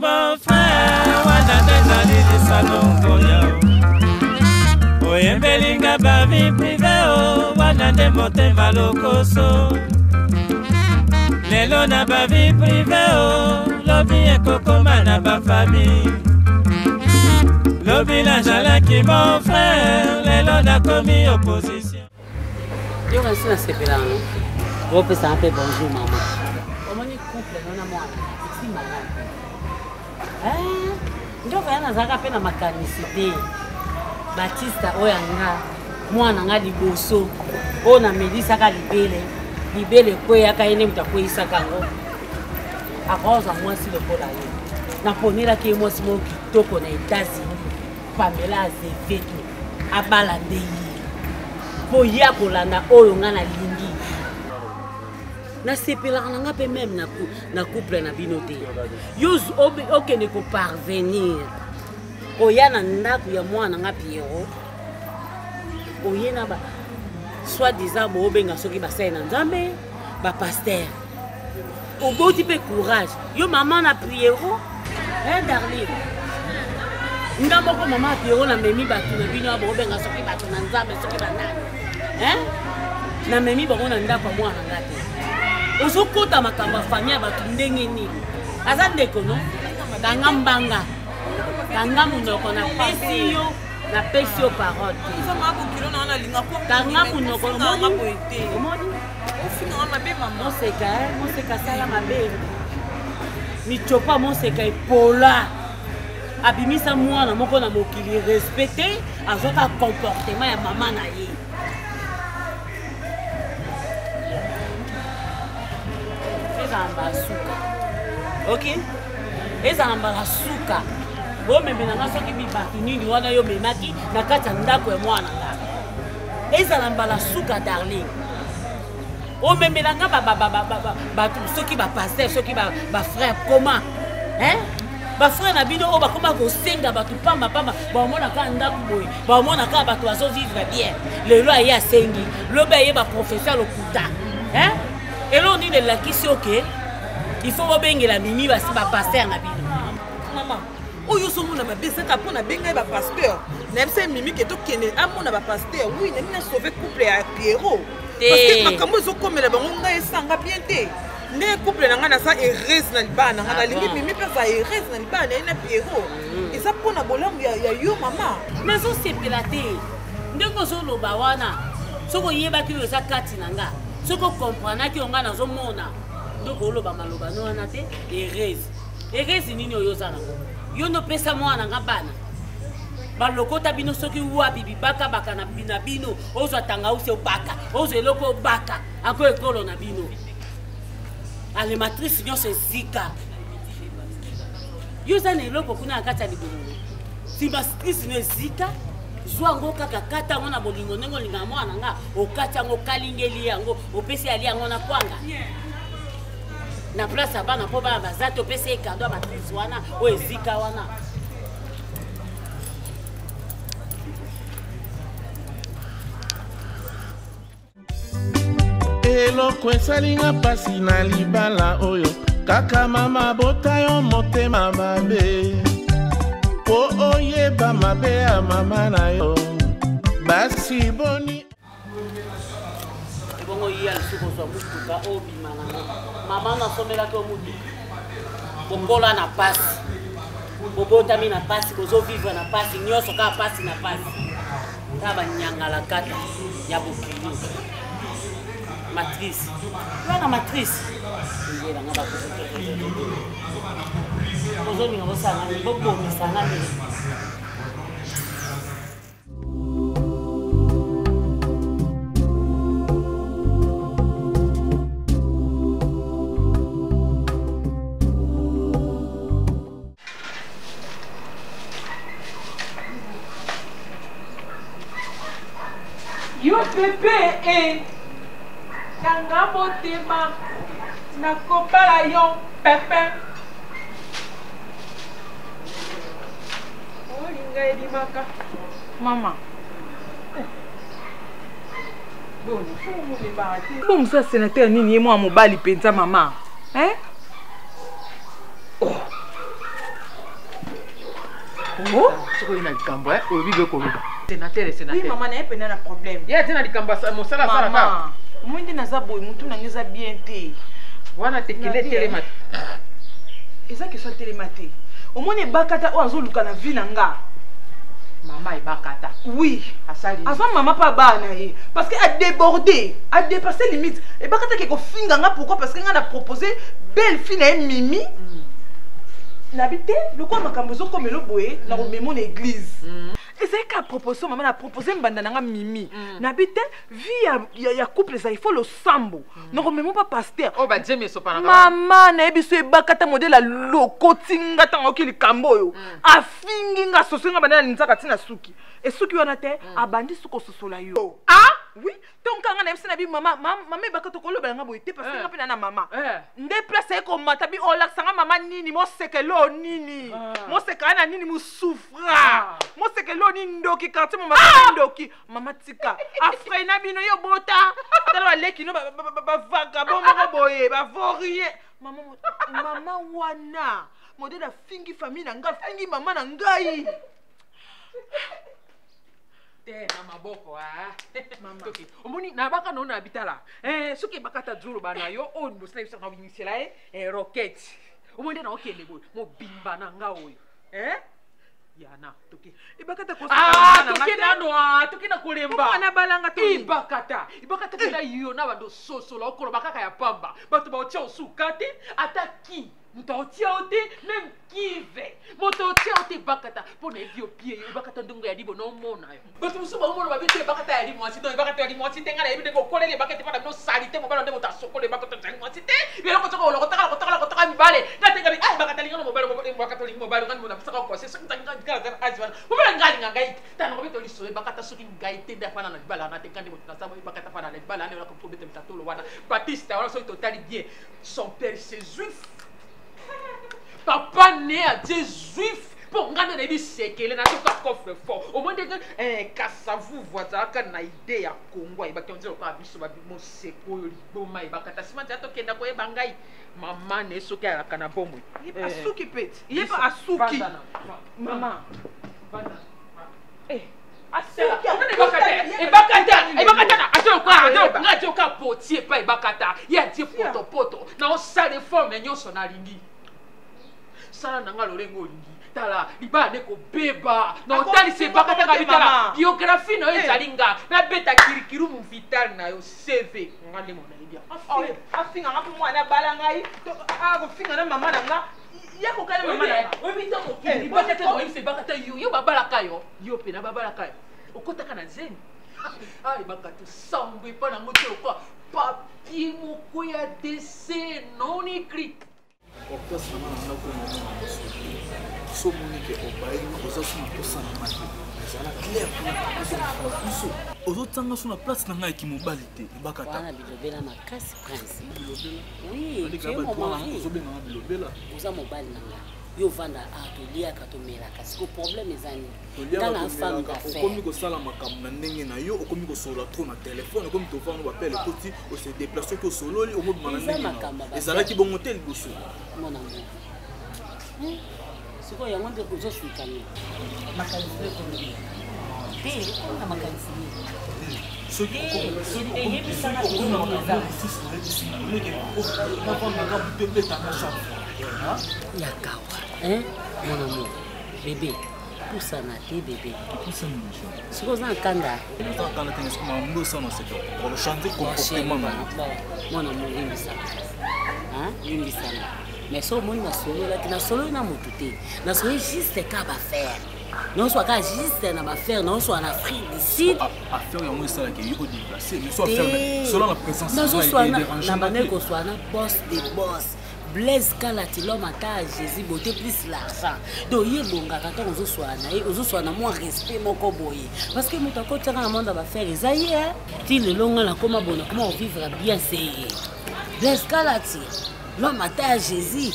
Mon frère, wana tezali lisalongo yao oyembelinga bavi prive o wana nde motema lokoso lelo na bavi prive o lobi ekokoma na bafamille lobi nazalaki mon frère lelo nakomi opposition yo kasi nasepelano opesa mpe bonjour mama omoni couple nona mwana simana ndio kana nazaka pe na makanisite Batista oyanga mwana nga liboso ona Melisa ka libele kwe yaka ene mutakwisa kango akoza mwasi lokola ye naponela ke mwasi mo kitoko na États-Unis Pamela Azevedo abala ndeyi po ya kolanda oyo nga na lingi na sepelaka nanga pe même na couple na bino te yo okende ko parvenir oya na ndako ya mwana nga Pierrot oye na ba soi-disant bobenga soki basali na Nzambe ba pasteur oboti pe courage yo maman na Pierrot darling ndamoko mama Pierrot na memi batu na bino bobenga soki batu na Nzambe soki banani na memi bakona ndako mwana nga te ozokota makambo famille batu ndenge nini aza ndeko no kanga mbanga kanga munoko na pesi yo parole kanga munoko moseka sala mabe michopa moseka epola abimisa mwana moko na mokili respecte azoka comportement ya mama na ye suka ok eza mbala suka bo memena nga soki mibatu nini wana yo memaki na kati ya ndako ya mwana nga eza mbala suka darling o memena nga batu soki ba pasteur soki ba frère comment ba frère na bino o bakoma kosenga batu pamba baomona ka ndako boye baomona ka batu azo vivre bien lelo aye asengi lobe aye ba professeur lokuta elo nini elakisi oke il faut obengela mimi basi ba pasteur na bino maman oyo somona mabesaka mpona bengai ba pasteur na bise mimi ke tokende amona ba pasteur oui na nina sauver couple ya Pierrot parce que makambo ezokomela bango ngai esanga bien te nde couple na ngai naza heureuse na libana ngai nalingi mimi mpe aza heureuse na libana ye na Pierrot eza mpona bolamu ya yo mama mais ozosepela te ndenge ozoloba wana soki oyebaki oyo eza kati na nga soki okomprenaki yo ngai nazomona ndoko oloba maloba no wana te heureuse nini oyo oza nango yo nopesa mwana nga bana balokota bino soki wapi bibaka baka na bino ozwa tanga usi obaka ozwa eloko obaka ako ekolo na bino alematrice nyonso ezika yo oza na eloko kuna na kati ya libongo simatrice no ezika zwa yango kaka kata yango na bolingo ndenge olinga mwana nga okati yango okalingeli yango opesi ali yango na kwanga na place ya bana mpo bana baza te opesi ye kado ya matrice wana oyo ezika wana eloko esalinga mpasi na libala oyo kaka mama bota yo motema mabe po oyeba mabe ya mama na yo basi boni ebongo iya lisuku ozwa mutuka obima nango mama nasomelaki omutuka bokola na pasi bobotami na pasi kozovivre na pasi nyonso kaka pasi na pasi kaka banyangala kata ya bokili matrice wana matrice ngelanga bakozolinga bosangani bobomisangani yo bébé nanga motema nakobala yo pepe olinga elimaka mama bon mosu asénateur nini ye mwa mobali mpenza mama Oh? Ce qu'on a dit quand même, au vivre comme sénateur et sénateur. Oui, maman, n'a pas de problème. Il y a des gens qui ont mon salaire. Maman, moi, je n'ai pas de problème. Je n'ai pas bien été. Voilà, tu es télématé. Et ça, que soit télématé. Au moins, les bakata ou azo luka na vie nanga. Maman est bakata. Oui. Asali. Azo maman pas bana ye. Parce qu'elle a débordé, a dépassé limite. Et bakata qui ko finga pourquoi? Parce qu'elle a proposé belle fille na Mimi. N'habité le quoi makambozo comme le boé na ko memo na église. Et c'est qu'à proposition maman a proposé mbanda na Mimi. N'habité vie ya couple ça il faut le sambo. Na ko memo pas pasteur. Oh ba Dieu me sopana. Maman na biso bakata modèle la lokotinga tango ki likambo yo. Afingi nga sosenga bana nzaka tina suki. Et suki wana te abandi suko sosola yo. Ah oui, donc quand on a vu na bi maman bakata ko loba nga boité parce que nga pena na maman. Nde place ko matabi o la sanga maman nini mo sekelo nini. Mo sekana nini mo souffra. Mo sekelo nini ndoki quartier mo maman ndoki. Maman tika afrena bino yo bota. Tala leki no ba vagabond mo boye ba vorie. Maman wana modèle fingi famille na nga fingi maman na ngai. Na maboko mama toki omoni na baka no na bitala soki bakata zulu bana yo o ndosina bisa na binisela rocket omoni na okende boy mo bimba na nga oyo yana toki ibakata ko toki na kolemba na balanga to ibakata kila yo na bando sosola okolo bakaka ya pamba bato ba otia osukate ataki mutotia ote même kive mutotia ote bakata pona ebio pie bakata ndungu ya libo no mona yo bato musuba mona babite bakata ya libo asito bakata ya libo asite ngala ebide ko kolele bakata pana no salite mo bana ndemo ta sokole bakata tango asite belo ko toko lokotaka mibale ngatenga bi bakata linga no mobile bakata linga mobile ngani mona psaka ko se sokutanga ngala azwana mobile ngali ngai tano bito liso bakata soki ngai tenda pana na bala na tekandi mo na sabo bakata pana na bala ne ko probete mtatolo wana Baptiste wala so totali bien son père c'est juif. Papa né à Dieu juif pour gagner des bisekele na tout coffre fort au moins que kasavu voisin ka na idée ya Congo ba tonzo ko abiso ba mo seko yo liboma ba katasima ja to kenda ko e bangai maman ne soki ala kana bomo il asuki pet il pas asuki maman asuki bakata ajo ka potier pa bakata ya ti poto na o sale forme nyonso na lingi sala nanga lorengo lingi tala libala neko beba na otali se bakata ka bitala biographie na yo ezalinga na beta kirikiru mu vital na yo CV ngande mona libia afinga ngapi mwana bala ngai ko finga na mama nanga ya ko kana mama nanga we bita ko kiri bakata mo se bakata yo babala kayo yo pe na babala kayo okotaka na zeni ai bakata sambu pa na moto ko papier moko ya dessin non écrit. Pourquoi ça m'a amené pour le moment so monique au bail aux assumes pour ça na mati ça la clair pour aux autres tanga sur la place na ngai ki mobilité bakata wana bilobela makasi prince oui tu es mon mari oza mobali nanga yo vanda atelier akatomela kasi ko problème ezani kana femme d'affaires okomi ko sala makambo na ndenge na yo okomi ko sola trop na téléphone okomi to vendre appel petit o se déplacer ko solo li o mobima na ndenge ezalaki bongo tel bosso mon amour siko yango nde ko zosuikana makanisi ko ni te na makanisi soki eyebisanga koza yakawa mon amour bébé poussana te bébé siko oza na kanda mon amour limbisana mais so omoni nasololaki nasololi na motu te nasololi juste ka bafaire nozwaka juste na bafaire nazwa na Afrique du Sud nazoswana na bandeki koswana boss de boss Blaise Kalati l'homme à Jésus beauté plus l'argent donc yebongaka ntango ozoswana mwa respect moko boye parce que moto akotaka na monde bafaire eza ye ti lelo nga nakoma bona comment vivre bien c'est Blaise Kalati l'homme à Jésus.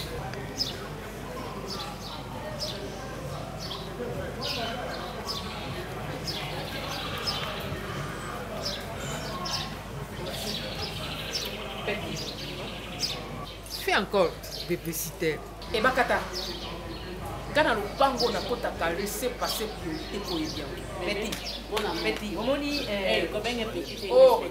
Fais encore publicitaire. Et bakata. kana lupango na kota ka laisser passer priorité pour bien. Petit. Petit. Omoni kobenge petit. Oh,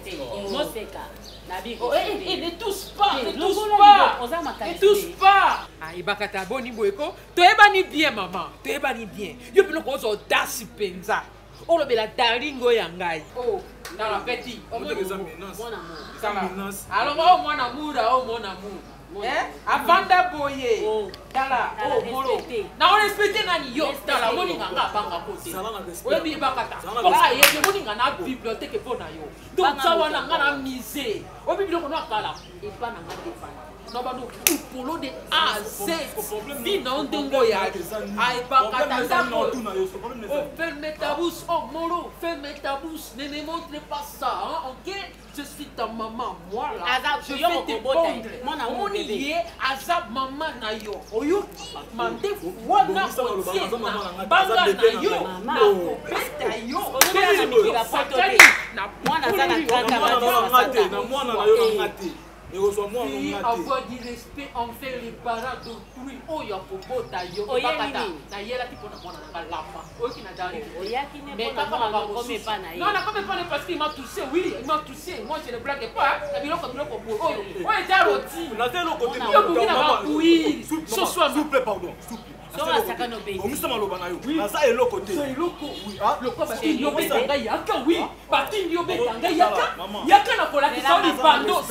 moseka. Nabi. Ne touche pas. Ne touche pas. Ne touche pas. Ah, ibakata boni boyeko. Toyebani bien maman. Toyebani bien. Yo biloko ozo dasi penza. Olobela daringo ya ngai. Oh, na la petit. Omoni menace. Alors mon amour, mon amour. Avanda boye. Dala, molo. Na on respecte nani yo. Dala moni nganga banga kote. Oye bi bakata. Ola ye moni ngana bibliothèque pona yo. Donc ça wana ngana musée. O bibliothèque no akala. E pa na ngade fa. No ba no polo de A à Z. Bi na ndongo ya. Ai bakata ndako. Oh, ferme ta bouche. Oh molo, ferme ta bouche. Ne me montre pas ça, hein, OK? Je suis ta maman, moi là. Je vais te pondre. Mon yé, azab maman na yo. Oyoki, mande wana otie na banga na yo. Na kopeta yo. Oyoki na mikila poto de. Mwana zana kaka badi na mwana na yo na ngati. Avoir du respect envers les parents d'autrui. Oh, il y a pour ta yo. Bakata. Na yela ti pona mwana na lapa. Oyoki na dari. Oyaki ne pona mwana comme pas na yo. Non, na comme pas parce qu'il m'a touché. Oui, il m'a touché. Moi je ne blague pas. Na biloko biloko pour oyo. Oyo ta roti. Na te loko te. Yo bukina ba kuyi. Ce soir, s'il vous plaît, pardon. S'il vous plaît. Sola sakano be. Omisa maloba na yo. Na za eloko te. So eloko. Oui. Loko ba ti yo betanga yaka oui. Ba ti yo betanga yaka. Yaka na kola ki so li bandos.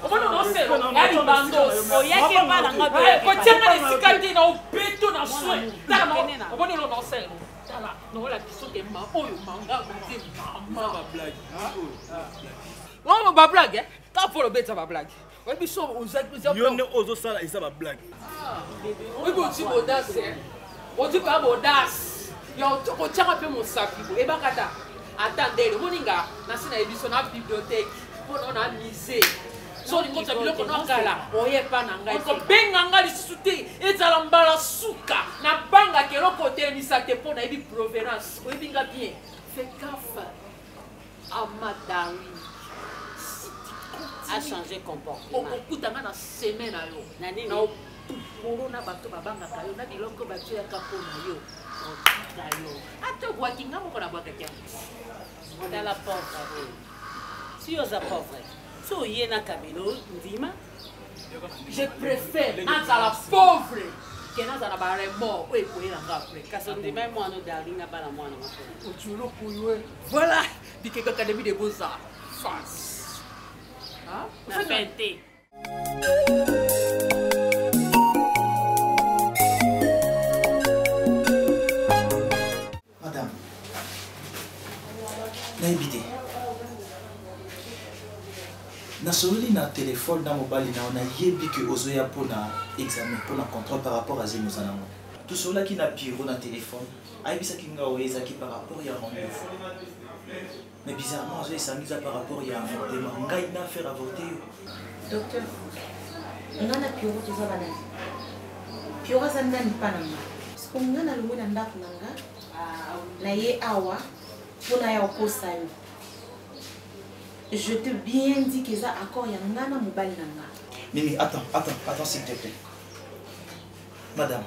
Obono no selo. Ya li bandos. Oyaki pa na ngabe. Ko tsenga ni sikandi na obeto na soin. Tala mo. Obono no selo. Tala. No la kiso ke ma oyo manga mute mama ba blague. Oh ba blague. Ta pour le beta ba blague. Oui, mais ça, yo ne ozo sala isa ba blague. Oui, mais tu audace. On dit pas audace. Yo ko tchanga pe mon sapi. E bakata. Attendez, moninga na sina édition na bibliothèque. Pour on a misé. So ni kota biloko no kala. Oye pa na ngai. Ko benga ngali sute. Ezala mbala suka. Na banga keloko te ni sa te pona ebi provenance. O ebinga bien. Fais gaffe. Amadari. A changé comportement. Okutanga na semaine na yo. Na polo na bato babanga kayo na biloko bato ya kapo na yo. Kayo. Ato wakinga moko na bwaka kya. Dans la pauvre. Si oza pauvre. So yena kabelo ndima. Je préfère à la pauvre que na na bare mort o ekoyela ngapre. Kaso ndima mwana dalinga bala mwana mako. Ochulo kuyo. Voilà. Bikeka académie des beaux-arts. Face. Ah, na fête. Madame, naibite. Nasololi na téléphone na mobile na on a yebi que ozoya pour na examen pour na contrôle par rapport à Zemozanango. Tout cela qui na bureau na téléphone, aibisa ki nga oeza ki par rapport ya rendez-vous. Mais bizarrement, j'ai s'amusé par rapport à l'avortement. On a une affaire avorter. Docteur, on a piro tu vas banani. Piro zanda ni panama. Parce que on a le mot d'anda kunanga. Na ye awa, pour na ya okosa yo. Je te bien dit que ça accord ya ngana mobali nanga. Mimi, attends s'il te plaît. Madame.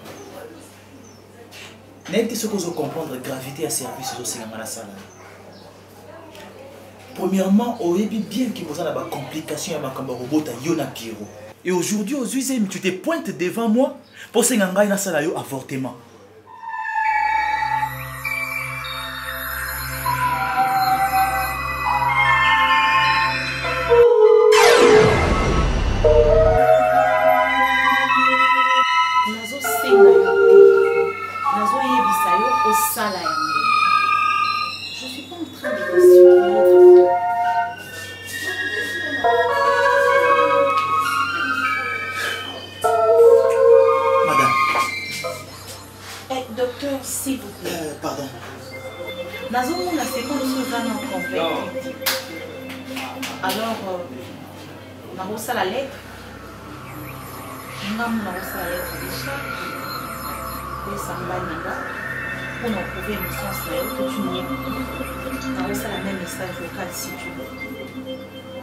N'est-ce que vous comprendre la gravité à service de ce la salle. Premièrement, on est bien qu'il y a des complications à ma robot à Yona Piro. Et aujourd'hui, aux usines, tu te pointes devant moi pour que tu aies un avortement. Je ne suis pas en train de discuter. Madame. Docteur, s'il vous plaît. Pardon. Nazo la seconde chose à nous convaincre. Alors, on a reçu la lettre. On a reçu la lettre déjà. Et ça me va pour nous prouver une sens que tu n'es pas. On a reçu la même message vocal si tu veux.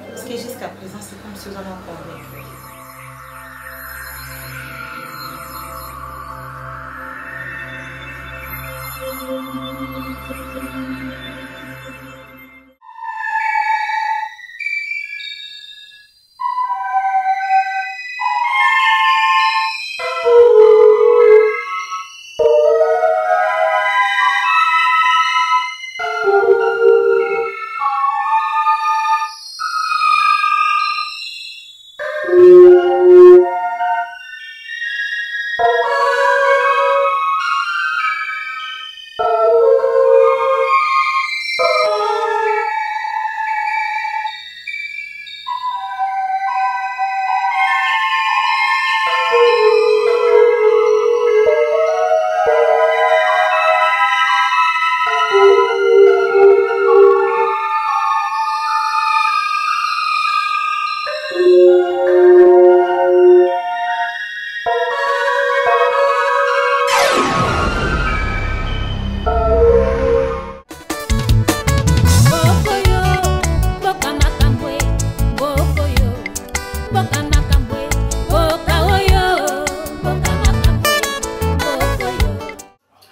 Parce que jusqu'à présent, c'est comme si on en convaincu.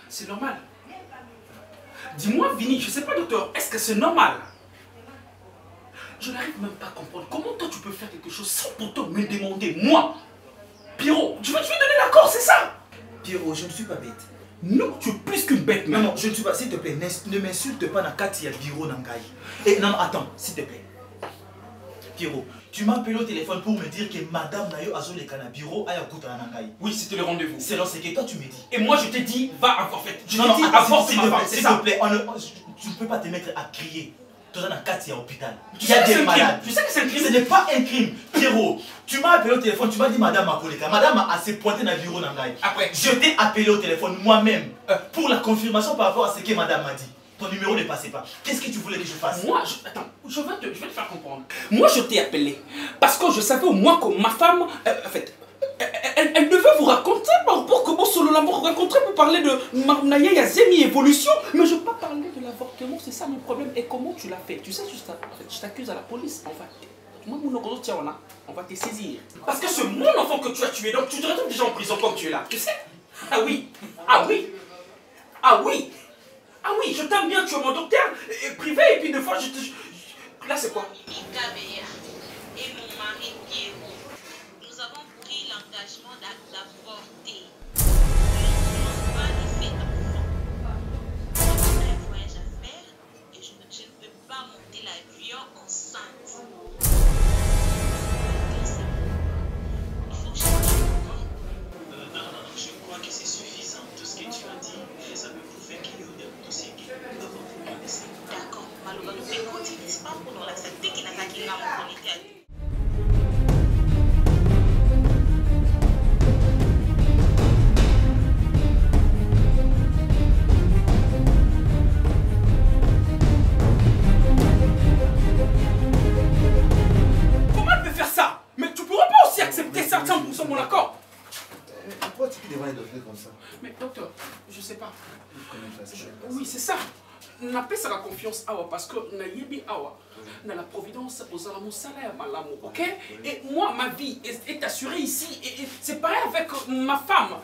C'est normal. Dis-moi, Vini, je sais pas, docteur, est-ce que c'est normal? Je n'arrive même pas à comprendre comment toi tu peux faire quelque chose sans pourtant me demander, moi, Pierrot, tu veux donner l'accord, c'est ça? Pierrot, je ne suis pas bête. Non, tu es plus qu'une bête, même. Non, je ne suis pas, s'il te plaît, ne m'insulte pas dans Katia Biro Nangai. Et non, attends, s'il te plaît. Pierrot, tu m'as appelé au téléphone pour me dire que Madame Nayo Azole Kana Biro a Yakuta Nangai. Oui, c'était le rendez-vous. C'est ce que toi tu me dis. Et moi je t'ai dit, va avoir fait. Je non, t'ai dit, avorte ma femme, c'est s'il ça. te plaît, tu ne peux pas te mettre à crier. Tu es dans Katia hôpital. Tu Il y a sais que c'est des un crime. malades. Tu sais que c'est un crime. Ce n'est pas un crime. Pierrot, tu m'as appelé au téléphone, tu m'as dit Madame Akoleka. Madame a assez pointé dans le bureau Nangai. Après, je t'ai appelé au téléphone moi-même pour la confirmation par rapport à ce que Madame m'a dit. Ton numéro ne passait pas. Qu'est-ce que tu voulais que je fasse? Moi, attends, je vais te faire comprendre. Moi, je t'ai appelé parce que je savais au moins que ma femme, en fait, elle devait vous raconter par rapport à comment Solo l'a rencontré pour parler de Naya Yazemi évolution. Mais je ne veux pas parler de l'avortement, c'est ça mon problème. Et comment tu l'as fait? Tu sais, je t'accuse à la police, en fait. Moi, on va te saisir. Parce que c'est mon enfant que tu as tué, donc tu te retrouves déjà en prison comme tu es là. Tu sais? Ah oui, ah oui, ah oui. Ah oui, je t'aime bien, tu es mon docteur privé et puis des fois je te... Là c'est quoi? Et mon mari Pierrot, nous avons pris l'engagement d'avorter. Nous n'avons pas laissé d'enfant. On a un voyage à faire et je ne peux pas monter l'avion enceinte. Il faut que je change. Non, je crois que c'est suffisant tout ce que tu as dit. Ça me prouve qu'il y a un dossier qui est d'accord, Maloba, nous écoute, n'est-ce pas pour la santé qui n'a pas qu'il a mon politique. Comment elle peut faire ça? Mais tu pourras pas aussi accepter ça sans mon accord. Pourquoi tu devrais d'offrir comme ça? Mais docteur, je sais pas. Oui, c'est ça. N'a pas la confiance awa parce que na yebi awa na la providence aux alamous salaire malamu, ok? Et moi ma vie est assurée ici et c'est pareil avec ma femme.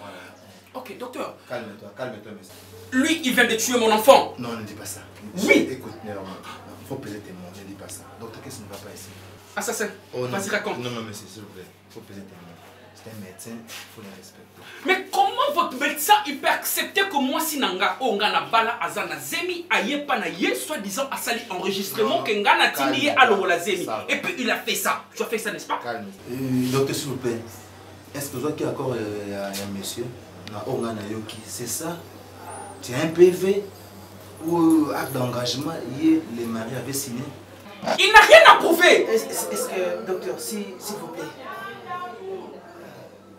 Ok, docteur. Calme-toi, monsieur. Lui, il vient de tuer mon enfant. Non, ne dis pas ça. Oui. Écoute, il faut peser tes mots, ne dis pas ça. Docteur, qu'est-ce qui ne va pas ici? Assassin, vas-y raconte. Non, monsieur, s'il vous plaît, il faut peser tes mots. C'est un médecin, il faut le respecter. Mais comment votre médecin il peut accepter que moi si nanga onga na bala azana zemi ayepa na ye soi-disant a sali enregistrement que ngana tindi ye alo la zemi et puis il a fait ça. Tu as fait ça, n'est-ce pas? Calme. Docteur, s'il vous plaît, est-ce que vous avez encore un monsieur na onga na yoki, c'est ça? Tu as un PV ou acte d'engagement hier le mari avait signé? Il n'a rien à prouver. Est-ce que, docteur, s'il vous plaît,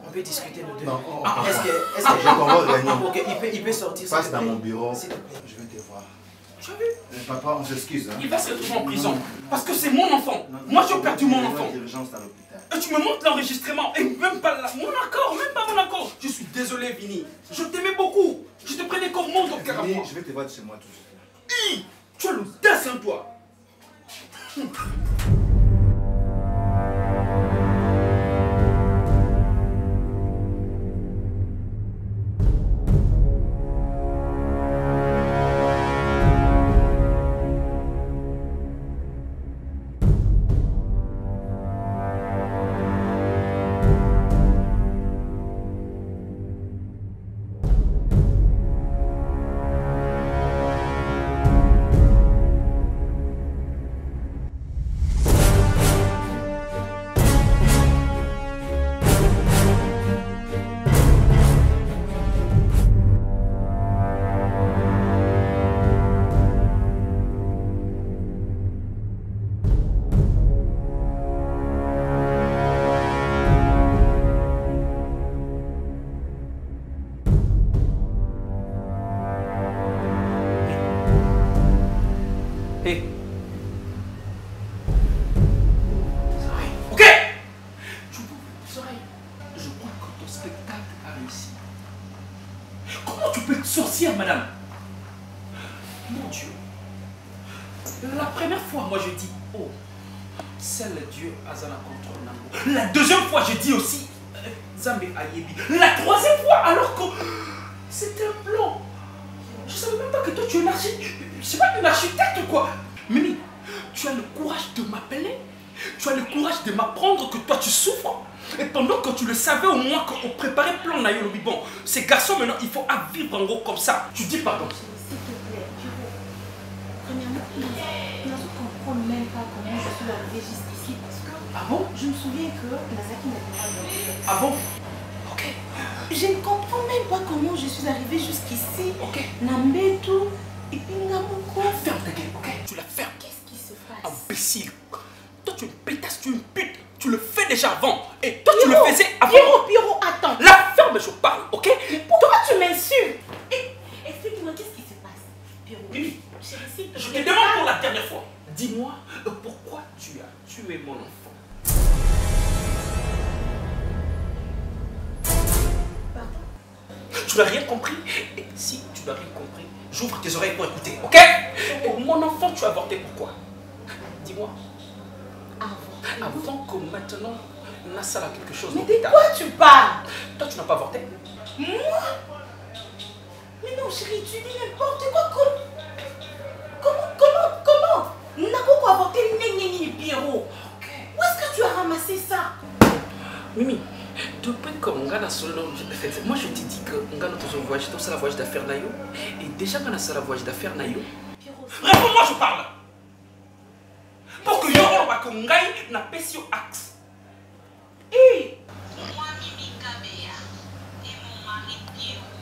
on peut discuter nous deux? Non, est-ce que je comprends rien. Ok, il peut sortir. Passe dans mon bureau, s'il te plaît. je vais te voir. Tu as vu? Papa, on s'excuse. Hein? Il va se retrouver en prison parce que c'est mon enfant. Moi j'ai perdu mon enfant. Et tu me montres l'enregistrement et même pas mon accord, même pas mon accord. Je suis désolé, Vini. Je t'aimais beaucoup. Je te prenais comme mon docteur à moi. Je vais te voir chez moi tout de suite. Tu as l'audace en toi. sorcière, madame. Mon Dieu. La première fois, moi je dis, oh, c'est le Dieu Azana contre Nango. La deuxième fois, je dis aussi, Zambé Ayebi. La troisième fois, alors que c'était un plan. Je ne savais même pas que toi tu es un architecte. Je sais pas, une architecte ou quoi. Mimi, tu as le courage de m'appeler. Tu as le courage de m'apprendre que toi tu souffres. Et pendant que tu le savais au moins qu'on préparait plan Nayo bon, ces garçons maintenant il faut vivre en gros comme ça. Tu dis pardon. S'il te plaît, premièrement, je ne comprends même pas comment je suis arrivée jusqu'ici parce que ah bon? Je me souviens que Nazaki n'avait pas de... Ah bon? Ok. Je ne comprends même pas comment je suis arrivée jusqu'ici. Ok. Nambetu et puis Ngamoko. Ferme ta gueule, ok? Tu la fermes. Qu'est-ce qui se passe? Imbécile. Toi tu es une pétasse, tu es une pute. Tu le fais déjà avant. Et toi Pierrot, tu le faisais avant. Pierrot, attends. La ferme, je parle, ok? Mais pourquoi tu m'insultes? Explique-moi, qu'est-ce qui se passe? Pierrot, Mimi, chérie, je te demande pour la dernière fois. Dis-moi pourquoi tu as tué mon enfant. Pardon? Tu n'as rien compris? Et si tu n'as rien compris, j'ouvre tes oreilles pour écouter, ok? Mon enfant, tu as avorté pourquoi? Dis-moi. Avant que maintenant, Nassala a quelque chose. Mais de quoi tu parles? Toi, tu n'as pas avorté? Moi? Mais non, chérie, tu dis n'importe quoi. Comment? N'a pas avorté Nénéni Pierrot. Où est-ce que tu as ramassé ça? Mimi, depuis que Ngana solo, moi je t'ai dit que Ngana dans un voyage, dans la voyage d'affaires Nayo, et déjà Ngana c'est la voyage d'affaires Nayo. Réponds-moi, je parle. Pour que Yoro Bakongai n'a pas sur axe. Moi, Mimi Kabea et mon mari Pierrot,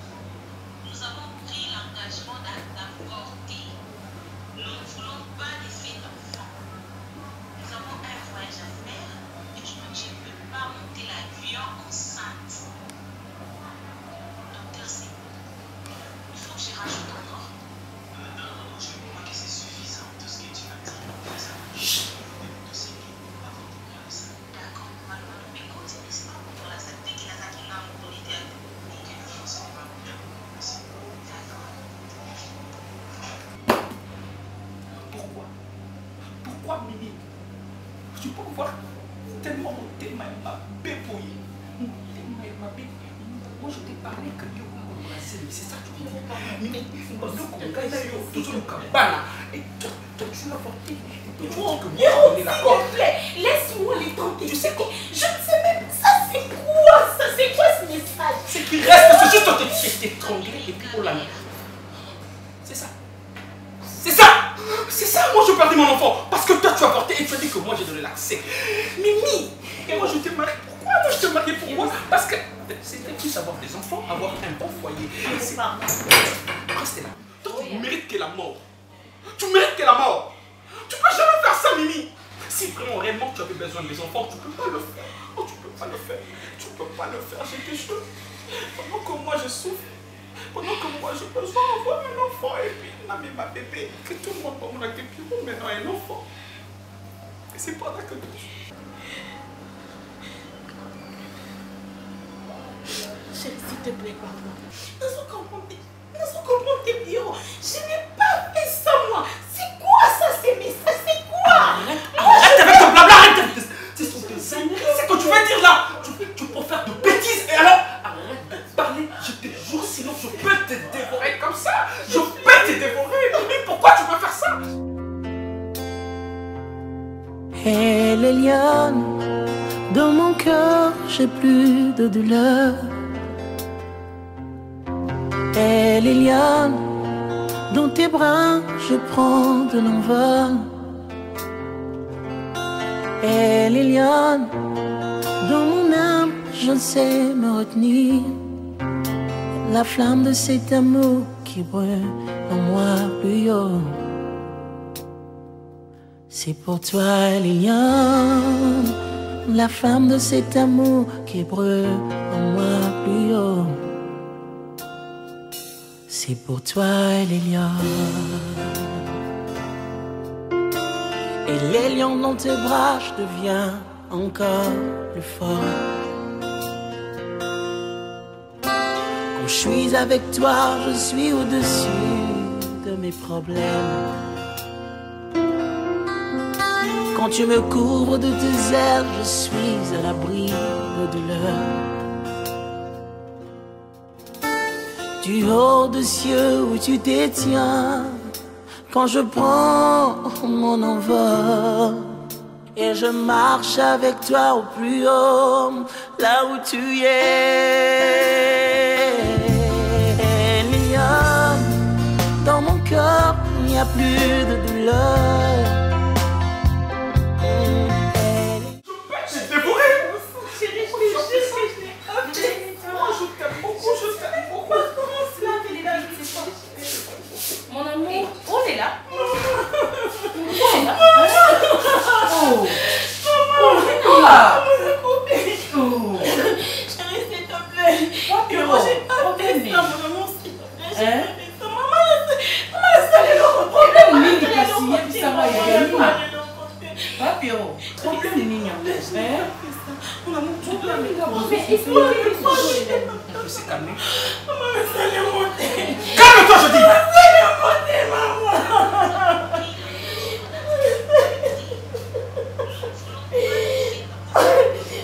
nous avons pris l'engagement d'avorter. Nous ne voulons pas laisser d'enfants. Nous avons un voyage à faire et je ne peux pas monter l'avion enceinte. Docteur, c'est bon. Il faut que je rajoute encore. Non, je crois que c'est suffisant tout ce que tu as dit. D'accord, maintenant, mais continue ça pour l'accepter qu'il a acquis un politique. Pourquoi Mimi? Tu peux voir tellement mon thème m'a bépouillé. Mon thème m'a bépouillé. Moi je t'ai parlé que Dieu m'a embrassé, c'est ça que tu veux dire. Mimi, et toi tu l'as porté. S'il te plaît, laisse-moi les tenter. Tu sais quoi? Je ne sais même ça, c'est quoi ça? C'est quoi ce message? C'est qu'il reste, c'est juste t'étrangler et puis pour la nuit. C'est ça. C'est ça. C'est ça, moi je perdais mon enfant. Parce que toi tu as porté et tu as dit que moi j'ai donné l'accès. Mimi, et moi je t'ai marié. Pourquoi moi je t'ai marié? Pourquoi? Parce que c'était plus avoir des enfants, avoir un bon foyer. Restez là. Toi tu mérites que la mort. Tu mérites que la mort. Tu peux jamais faire ça, Mimi. Si vraiment réellement tu avais besoin de mes enfants, tu peux pas le faire. Oh, tu peux pas le faire. Tu peux pas le faire, je te jure. Pendant que moi je souffre, pendant que moi j'ai besoin d'avoir un enfant et puis Nami ma bébé, que tout le monde va me laquer puis bon maintenant un enfant. Et c'est pendant que Chérie, s'il te plaît, pardon. Nous comprendre tes bureaux. Je n'ai pas fait ça, moi. C'est quoi ça, ces messages? C'est quoi? Arrête avec ton blabla, arrête. C'est ce que tu veux dire là. Tu peux faire de bêtises et alors arrête de parler. Je te jure, sinon je peux te dévorer comme ça. Je peux te dévorer. Mais pourquoi tu veux faire ça? Elle est liane, dans mon cœur j'ai plus de douleur. Elle est liane, dans tes bras je prends de l'envol. Elle est liane, dans mon âme je sais me retenir. La flamme de cet amour qui brûle en moi plus haut. C'est pour toi, Liliane, la flamme de cet amour qui brûle en moi plus haut. C'est pour toi, Liliane. Et les lions dans tes bras, je deviens encore plus fort. Quand Quand je suis avec toi, je suis au-dessus de mes problèmes. Quand tu me couvres de tes ailes, je suis à l'abri de douleur. Du haut des cieux où tu détiens, quand je prends mon envol et je marche avec toi au plus haut, là où tu es. Mignonne, dans mon corps, il n'y a plus de douleur. J'ai dévoré. Chérie, je t'aime beaucoup, je t'aime beaucoup. Mon amour, on est là. Oh. Chérie, s'il te plaît. Maman, j'ai pas fait ça, mon amour, s'il te plaît. J'ai pas fait ça. Maman, laisse-le le problème. Problème mignon. Mon amour, tu dois me C'est calmé. Maman, laisse-le monter. Calme-toi, je dis. Laisse-le monter, maman.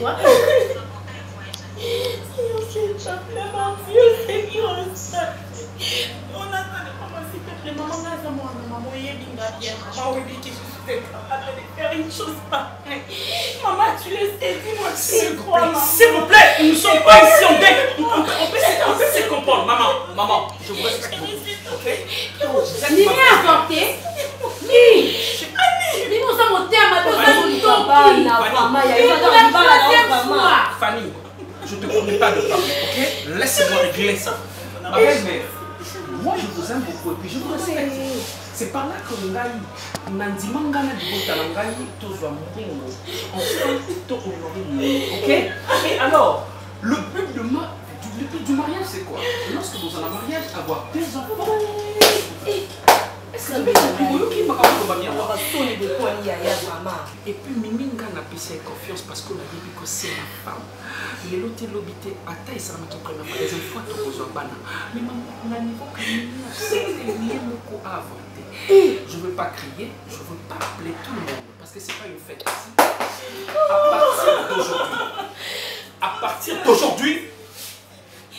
Quoi? S'il te plaît, mon Dieu, c'est qui on ça. On attend, maman, s'il te plaît, maman, laisse-moi, maman, oui, bien, maman, oui, que je suis capable de faire une chose pareille. Maman, tu le sais, dis-moi, tu le crois, maman. S'il vous plaît, nous ne sommes pas ici, on peut se comprendre. Maman, je vous respecte. Ok? Nini a apporté? Nini nous sommes au terme de Fanny, je te promets pas de parler, ok? Laisse-moi régler ça. Ma belle-mère, moi je vous aime beaucoup et puis je vous respecte. C'est par là que ngai nandimanga na dibota na ngai tozwa moringo. Enfin, to honorer, ok? Et alors, le but du mariage c'est quoi? Lorsque dans un mariage, avoir des enfants. Et puis Mimi n'a pas confiance parce qu'on a dit que c'est ma femme. Les lotés l'obité à taille, ça m'a trouvé la deuxième fois que vous en banana. Mais maman, on a niveau que Mimi a beaucoup à inventer. Je ne veux pas crier, je ne veux pas appeler tout le monde parce que c'est pas une fête ici. À partir d'aujourd'hui,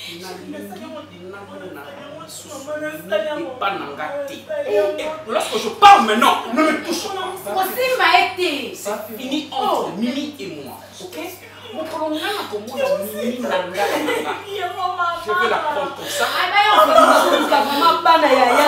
et lorsque je parle maintenant, ne me touche pas. C'est fini entre Mimi et moi, ok? Je vais la prendre comme ça. Et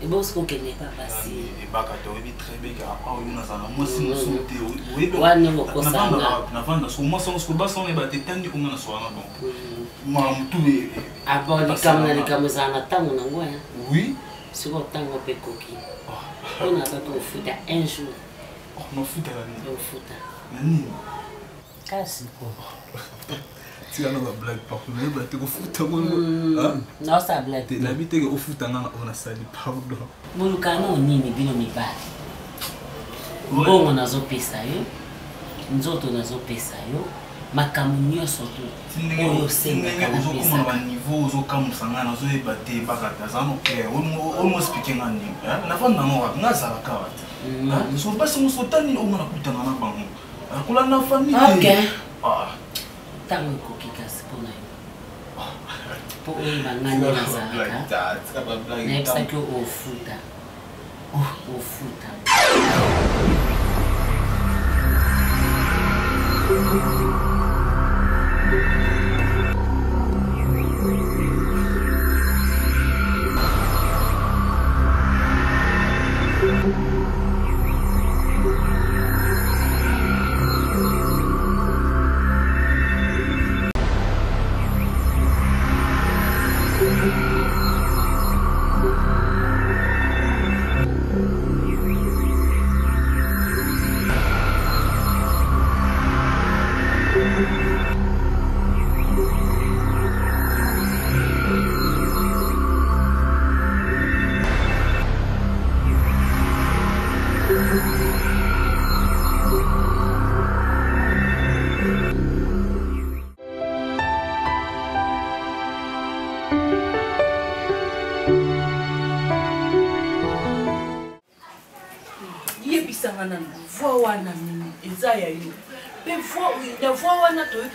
bon, ce qu'on connaît pas passé. Et bah, quand tu as très bien, moi, si nous sommes oui, On a pas au foot un jour. On foot à l'année. Au foot. Nani? Casse quoi. Tu as une blague partout. Mais tu es au foot. Non, ça blague. Tu habites au foot, on a sali pardon. Mulukano nini bino mibali. Bongo nazo pesa yo. Nzoto nazo pesa yo. Makambo nyonso tu. Oyo senga kana pesa. Au niveau zo kamusanga nazo ebate bakata zano ke on speaking ngani. Na fanda no wa ngazala kawata. So basi musotani ongana kutana na bango. Akula na famille. Okay. Tango kokika sipona yo. Po oyo bangani nazalaka. Na epsa ko ofuta. Ofuta.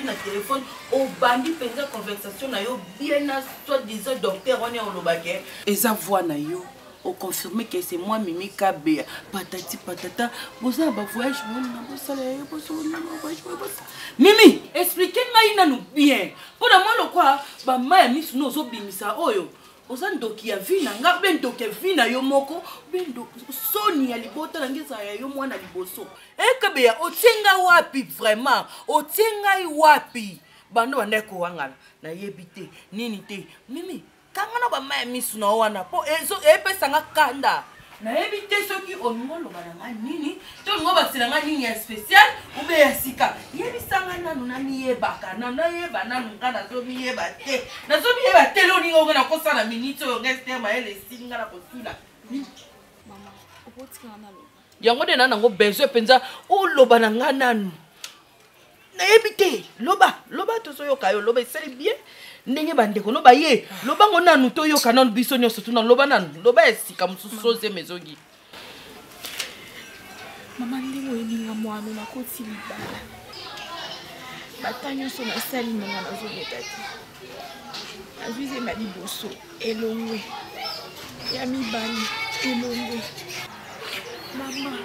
Na téléphone au bandi penza conversation na yo bien na soit disant docteur on est au lobake eza voix na yo au confirmer que c'est moi Mimi Kabea patati patata boza ba voyage na bosala yo bosona voyage Mimi expliquez-moi na nous bien pour moi le quoi ba ma misu no zo bimisa oyo oza ndoki ya vina nga ben ndoki ya vina yo moko ben soni ya libota na ngeza ya yo mwana liboso Kabea otenga wapi vraiment otenga wapi bando bandeko wangala na yebite nini te Mimi kanga na ba ma misu na wana po ezo epesa nga kanda na yebite soki onngolo bana nini to ngoba silanga nini ya spécial ube ya sika yebisanga nanu na miyebaka na yeba nanu ngana zo miyeba te na zo miyeba te lo ningo na kosa na minute o ngeste ma ele singa na kosula mama obotika nanu yango de nanango besoin penza o loba na nga nanu na yebite loba to so yoka yo loba seli bien ndenge bandeko loba ye loba ngo nanu to yoka nanu biso nyonso tuna loba nanu loba esika mususu soze mezongi mama ndenge oyelinga mwana nakoti libala bata nyonso nasali nanga nazomeka te nazwizema liboso elongwe ya mibali elongwe mama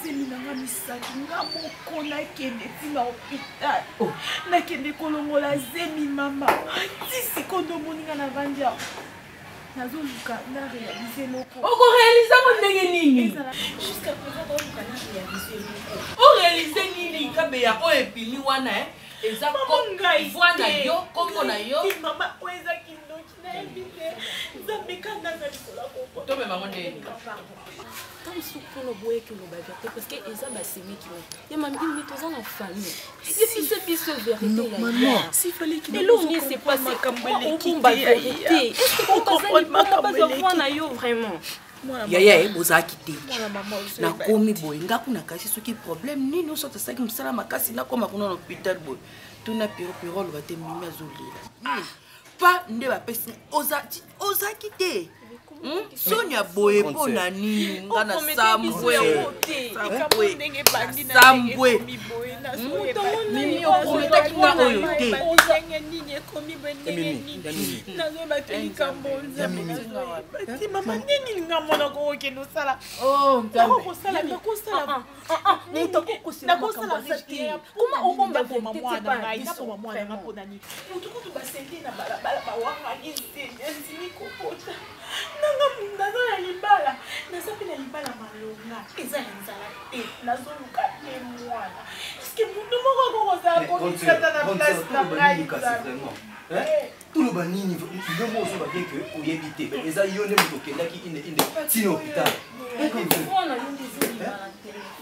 seminanga misato nga moko nakende tina hôpital nakende kolongola zemi mama tisikondo moninga na vandia nazoluka na réaliser loko okoréalisa ngo ndenge nini jusqu'à présent oluka na réaliser loko oréalise nini Kabea oyo epili wana eza voix na yo kombo na yo mama oyo eza kindoki nayebi te nzambekanda na likola koko tomema ngo ndeni tant soupçonne boyeke loba vérité parce que eza basemeki ye mami oui toza na famille et puis c'est biso vérité maman s'il fallait qu'il elo ni c'est pas makambo vérité est-ce que kokazali mpona bazovoir na yo vraiment yaya ebozalaki te nakomi boye ngaku nakasi soki problème nini oso tosaki mosala makasi nakoma kuna na hôpital boye tuna piro oloba te Mimi azolela pa nde bapesi ozaki te Sonia boye pona nini nga na sambwe Mimi okometaki nga oyo te mama nini nga mona kokokende osala nakosala obomba boma mwana ngai napoma mwana nga mpona nini mutukutu basende na balabala bawangani ndimi kokota nanga naza na libala naza mpe na libala malonga eza na nzala te nazoluka te mwana eske mundu moko akokozala komisata na place na ngai tout le banini le mot so bien que o yebité mais ça yo ne mo kendaki inde tini hôpital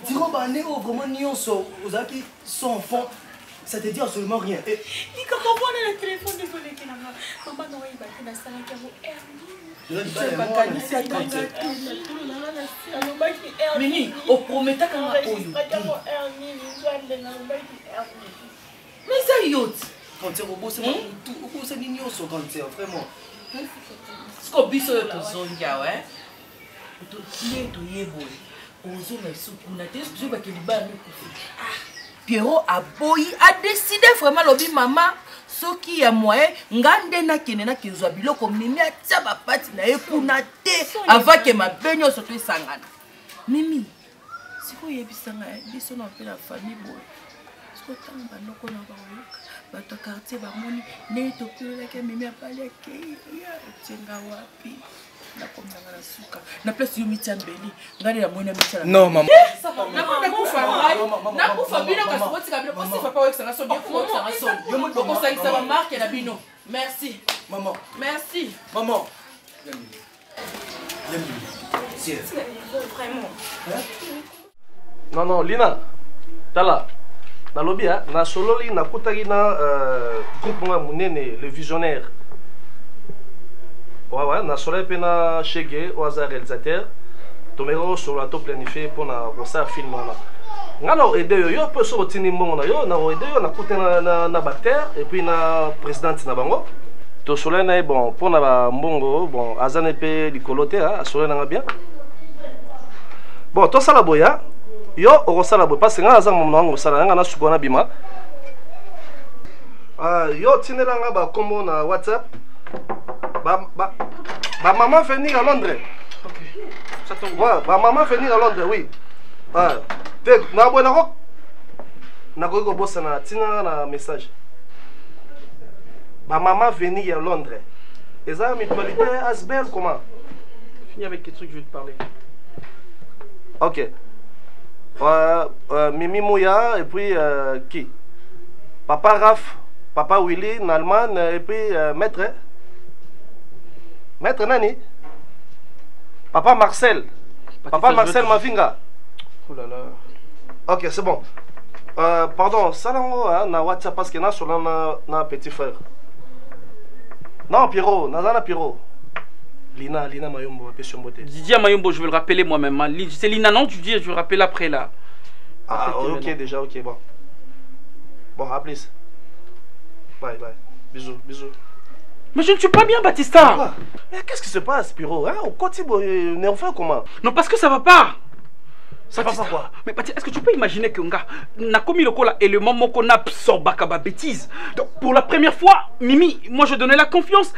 Diro bane o vraiment nyonso ozaki sans fond ça te dit absolument rien et comment on a le téléphone désolé que maman non il battait dans ça là Mini, au promettant qu'on a mais ça yacht quand tu es robot c'est tout au c'est nini au quand c'est vraiment ce qu'on biso to zonja ouais to tie to yebo ozo na souku na te je ba ke liba mi ko Pierrot a boyi a décidé vraiment lobi maman soki ya moyen ngande na kene na kinzwa biloko mimi atia ba pati na ekuna te avant que ma benyo soto sangana mimi siko yebisanga biso na pe la famille boy siko tanga noko na ba yoka bato quartier ba moni ne to pela ke mimi apale ke ya tsenga wapi na komnanga na suka na place yo mitiambeli ngale ya mona mitala non maman na kufa bino kasoti kabino parce papa wex na so bien ko na so yo mo ko sa isa ba marque na bino merci maman merci maman vraiment non Lina tala na lobby na sololi na kutaki na groupe nga munene le visionnaire ouais na sololi pe na Chege au hasard réalisateur tomero sur la to planifié pour na ça film là ngalo aider yo peu so tini mbongo na yo na aider yo na kutana na bactère et puis na présidente na bango to sololi na bon pour na mbongo bon azane pe likolote a sololi na bien bon to sala boya yo okosala boye parce que nga naza momo nango osala nga na suka na bima yo tinelanga bakombo na WhatsApp maman venir à Londres ouais maman venir à Londres oui te na boye nakoki kobosana tinanga na message maman venir à Londres eza mutualité asbel comment fini avec quelque truc je vais te parler ok Mimi Mouya et puis qui Papa Raph, Papa Willy, Nalman et puis Maître Nani Papa Marcel Papa Marcel Mavinga. Oh là là. Ok c'est bon pardon ça na WhatsApp parce que na sur na petit frère non Pierrot na Pierrot Lina Mayombo, Didier Mayombo, je vais le rappeler moi-même. C'est Lina, non? Tu dis, je vais le rappeler après là. Ah, ok, déjà, ok, bon. Bon, à plus. Bye. Bisous. Mais je ne suis pas bien, Batista. Mais qu'est-ce qui se passe, Piro? Au côté, nerveux comment? Non, parce que ça va pas. Ça va pas quoi? Mais est-ce que tu peux imaginer que n'a commis le cola et le moment qu'on absorbe Bakaba bêtise? Donc, pour la première fois, Mimi, moi je donnais la confiance.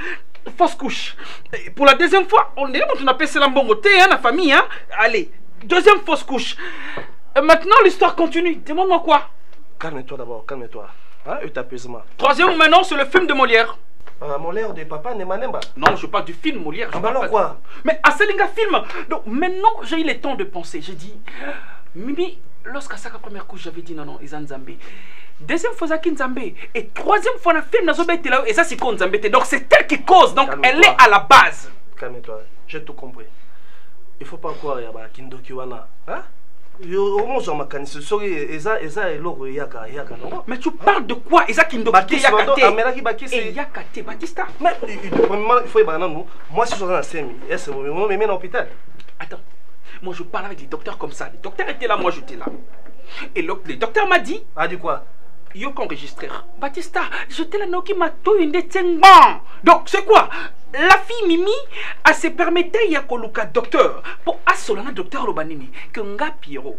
Fausse couche. Et pour la deuxième fois, on appelle ça l'ambongo. T'es la famille, hein? Allez, deuxième fausse couche. Et maintenant, l'histoire continue. Demande-moi quoi? Calme-toi d'abord, calme-toi. Hein, et apaisement. Troisième maintenant, c'est le film de Molière. Molière de Papa Nemanemba. Non, je parle du film Molière. Alors quoi? Mais Aselinga film. Donc maintenant, j'ai eu le temps de penser. J'ai dit, Mimi, lorsqu'à sa première couche, j'avais dit non, ils ont Zambé. Deuxième fois, Zaki Nzambé. Et troisième fois, le film Nazobe était là. Et ça, c'est quoi Nzambé? Donc c'est elle qui cause. Donc elle est à la base. Calme-toi, j'ai tout compris. Il faut pas croire à Kindoki Wana. Hein? Mais tu parles de quoi? Yakate Batista. Mais premièrement, il faut y nous. Moi, si je suis dans la CMI, est-ce que vous m'emmenez à l'hôpital? Attends, moi je parle avec les docteurs comme ça. Les docteurs étaient là, moi j'étais là. Et le docteur m'a dit. A dit quoi? Yo qu'enregistreur. Batista, j'étais là, Noki m'a tout une détengement. Donc c'est quoi? La fille Mimi, elle se permettait y a koluka docteur pour assolana docteur Lobanini que nga Pierrot.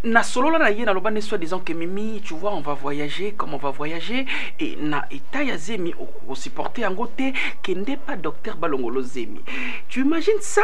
Na solo la na lobane soit disant que Mimi, tu vois, on va voyager comme on va voyager et na etaya zemi au supporter en côté que n'est pas docteur Balongolo zemi. Tu imagines ça?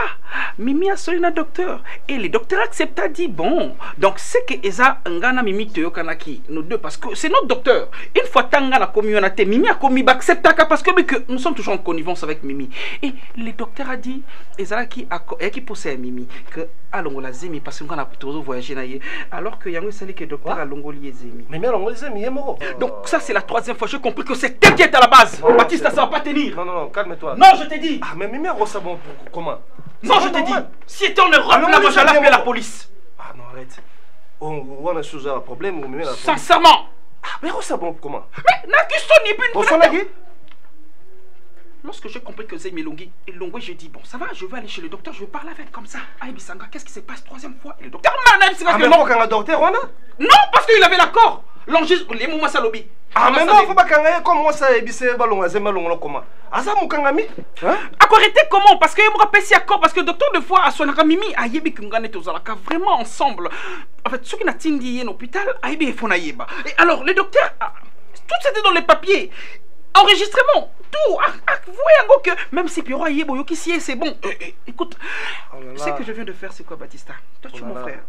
Mimi a solé na docteur et le docteur accepta dit bon. Donc c'est que eza ngana Mimi teyo kanaki nous deux parce que c'est notre docteur. Une fois tanga na communauté Mimi a commis accepta parce que nous sommes toujours en connivence avec Mimi. Et le docteur a dit ezala qui a qui possède Mimi que allons la zemi parce qu'on a toujours voyagé na alors que Yango Sali que docteur a longoli ezemi. Mais bien longoli ezemi yemoro. Donc ça c'est la troisième fois, j'ai compris que c'est elle qui est à la base. Baptiste, ça va pas tenir. Non, calme-toi. Non, je t'ai dit. Ah, mais Mimi a reçu bon comment? Non, je t'ai dit. Si était en Europe, là, j'allais appeler la police. Ah non, arrête. On a sous un problème ou Mimi la police. Sincèrement. Ah, mais reçu bon comment? Mais n'a que son ni plus. Pour son agui? Lorsque j'ai compris que c'est Melongi et Longo, j'ai dit bon, ça va, je vais aller chez le docteur, je vais parler avec comme ça. Aïe Bisanga, qu'est-ce qui se passe troisième fois? Et le docteur m'a dit mais non, quand le docteur, on a? Non, parce qu'il avait l'accord. L'enregistre, les moments ça lobby. Ah, mais non, faut pas qu'on ait comme moi ça et bise ballon, azema comment? Asa mukangami? Hein? Arrêtez comment? Parce que il me rappelle si accord, parce que le docteur de fois à son mimi a yebi kungane tozalaka vraiment ensemble. En fait, ceux qui n'a tindi en hôpital, a yebi fonayeba. Et alors, le docteur, tout c'était dans les papiers. Enregistrement, tout. Voyez que même si Pierrot a yebo yokisie, c'est bon. Écoute, ce que je viens de faire, c'est quoi, Batista? Toi, tu es mon frère.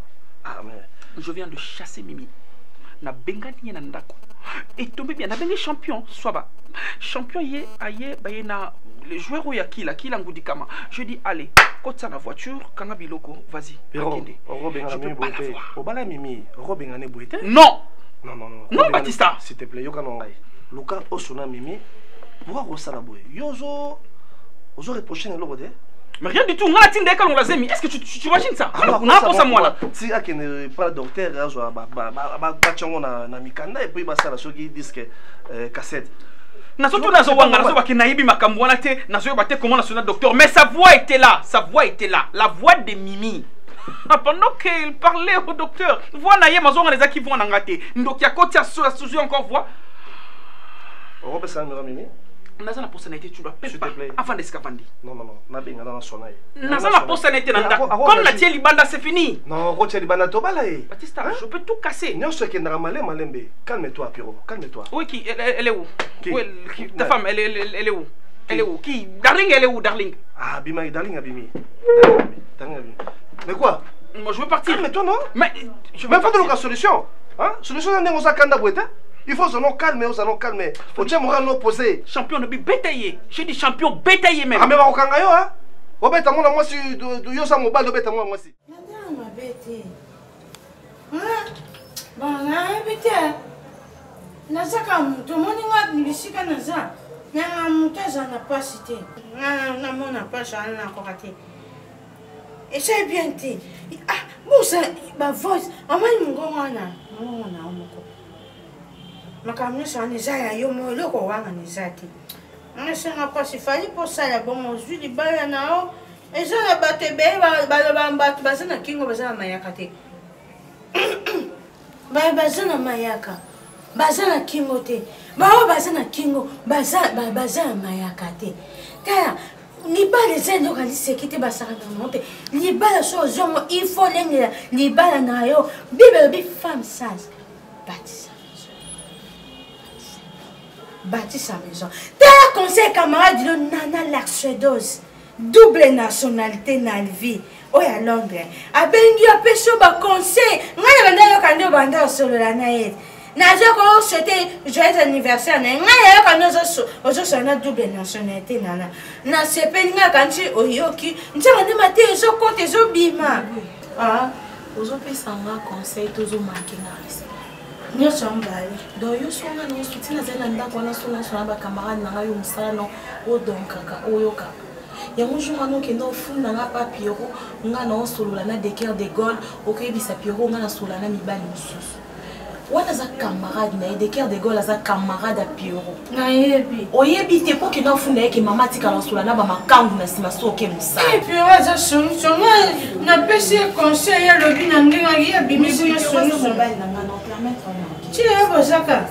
Ah, mais. Je viens de chasser Mimi. Na bengani na ndako. Et tombé bien, na bengi champion, soit bas. Champion yé, aye, baye na les joueurs où yaki la ngudikama. Je dis allez, côte ça la voiture, kanga biloko, vas-y. Je peux pas la voir. Obala Mimi, Robengane Bouete? Non. Non, Batista. S'il te plaît, yoka nongai. Luka osuna Mimi, pourquoi rosala boy? Yozo, ozo reproché ne l'obode? Mais rien du tout, on a tindé quand on l'a zemi. Est-ce que tu imagines ça? Alors, on a pas ça moi là. Si à qui ne pas docteur, bachongo na mikanda et puis basa la sogi disque cassette. Nazoto nazowanga nazoba ke naibi makambo wana te nazoyo bate comment national docteur, mais sa voix était là, la voix de Mimi. Pendant qu'il parlait au docteur, voix naie mazonga les qui vont en ngate. Donc ya koti a sous encore voix. Robe ça Mimi. Naza na personnalité tu dois s'il te plaît avant d'escapandi. Non na benga na sonai. Naza na personnalité nanda. Comme na tie libanda c'est fini. Non, ko tie libanda to bala e. Batista, je peux tout casser. Non, ce qui n'a malembe. Calme-toi Pierrot, calme-toi. Oui, qui elle est où? Ta femme elle est où? Elle est où? Qui? Darling, elle est où, Darling? Ah, Bima, Darling Abimi. Mais quoi? Moi je veux partir. Mais toi non? Mais je veux pas de la solution. Hein? Solution on est kanda boeta. Il faut se calmer, on s'en calmer. Faut que moi l'opposé. Champion de bétaillé. Je dis champion bétaillé même. Ah mais va kanga yo hein? Obeta mona moi si yo sa mobile obeta moi si. Madame ma bête. Hein? Bon, na bête. Nazaka to moninga bisika naza. Na mutaza na pasité. Na mona pas na kokate. Et c'est bien dit. Ah, bon ça ma voix. Amani mungona. Mungona omoko. Makamne sana zaya yo mo loko wanga ni zati. Anasema kwa sifali po sala bomo zuli baya nao. Ezana batebe ba bazana kingo bazana mayaka te. Ba bazana mayaka. Bazana kingo te. Ba bazana kingo bazana mayaka te. Kaya ni bala zendo kali sekite basaka na monte. Ni bala so zomo il faut l'engla ni bala na yo. Bibe femme sage. Bâti sa maison. T'as conseil camarade de Nana Laxedos. Double nationalité na vie. Oh ya Londres. Abengi apeso ba conseil. Ngana banda yo kando banda solo la naet. Na je ko c'était joyeux anniversaire na ngana yo kando ozo sona double nationalité nana. Na sepeli nga kanchi oyoki. Ntsanga ne mate zo compte zo bima. Ah, ozo pesa nga conseil tozo manquer na respect. Nyonso mbali. Donc yo songa no soutien na ndako wana sona ba camarade na yo musala no o donc kaka oyoka. Yango jour wana okende ofunda nga pa Pierrot nga na osolola na Decker de Gaulle okebisa Pierrot nga na solola na mibali mosusu. Wana za camarade na Decker de Gaulle za camarade a Pierrot. Na yebi. Oyebi te po ke na ofunda yeke mama tika na solola na ba makangu na sima so ke musala. Et puis za solution na pese conseil ya lobi na ndenga ya bimisi na solution. Tu es Bozaka.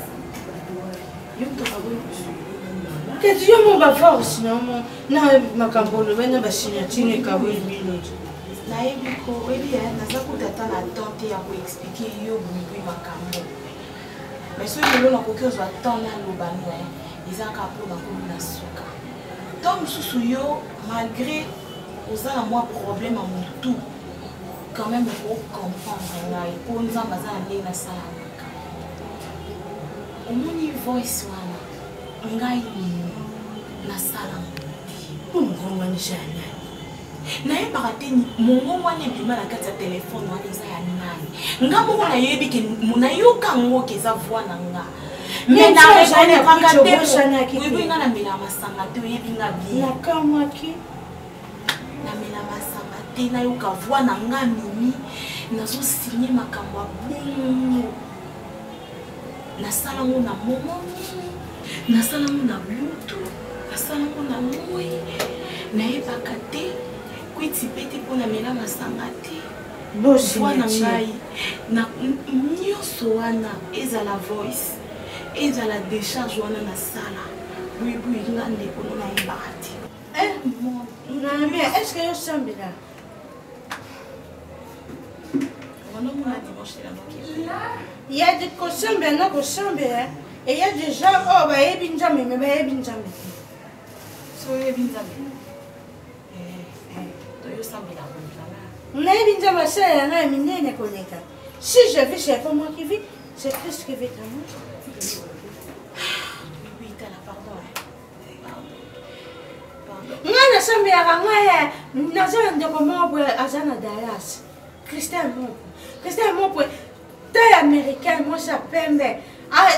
Que tu es mon force, non? Na makambolo bana ba signature ka we bino. Na ebiko webi ya na za kutata na tante ya ko expliquer yo bumi makambo. Mais ce que l'on a coqué zo attendre na lobano ils ont capé na ko na suka. Donc susu yo malgré aux a moi problème à mon tout. Quand même il faut comprendre là et pour nous en baza aller na sala. Omoni voice wana ngai na sala ngoma ni jana na e barateni mongo wana bima na kati ya telefone wana eza ya nani nga moko nayebi ke nayoka ngo ke eza voix na nga mais na reconnaître te oui nga na mela masanga te oyebi nga bien nakamaki na mela masanga te nayoka voix na nga mimi nazosigner makambo ya bongo nasala ngo na momo nasala ngo na butu nasala ngo na moi nayebaka te kwiti pe te mpo na mela masanga te voix na ngai nyonso wana ezala voice ezala décharge wana nasala buyibui nga ndeko no nayebaka te est-ce que yosambela il y a des kosambela na kosambela et il y a des gens oh bayebi nzambe mais bayebi nzambe so oyebi nzambe toyosambela nayebi nzambe asala yanga ya minene koleka si je vis c'est pas moi qui vis c'est Christ qui vit en moi. Oui, t'as la pardon. Nga nasambelaka ngai naza ndeko moko aza na Dallas Christian moko taille américaine mwasi apembe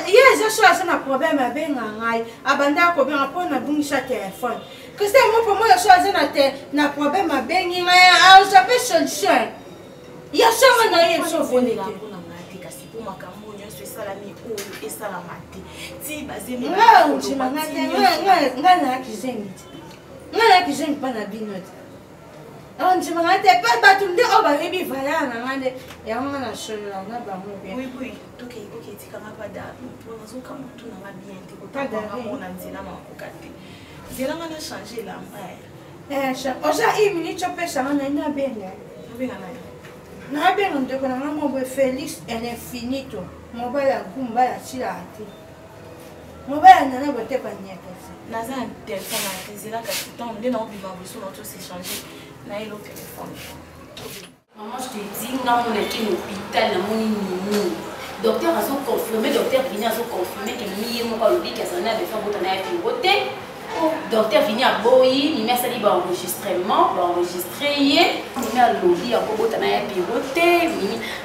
ye eza so aza na problème abenga ngai abanda kobenga mpo nabungisa telefone Christian moko moyo so aza na problème abengi ngai azape solution ya songa na ye sofonete nga nakizengi mpa na bino te ondimanga te mpe bato nde oyo bayebi valeur na nga nde yango nga na solola na bango oza iminiti opesanga na nabenga nabenga ndeko na nga moboye Félix Enefinito mobali ya gumba ya silaka te mobali ya nana botekwa nyekasa naza na telefone na tezelaka titan nde naobiba boso na toséchange na ye lo telefone. Maman, je te dis, nga monaki na hôpital namoni nini docteur azo confirmé docteur vini azo confirmé ke mimi ye moko alobi ke azali na besoin botana ya piro te docteur vini aboyi mimi asali baenregistrement baenregistre ye mimi alobi yango botana ya piro te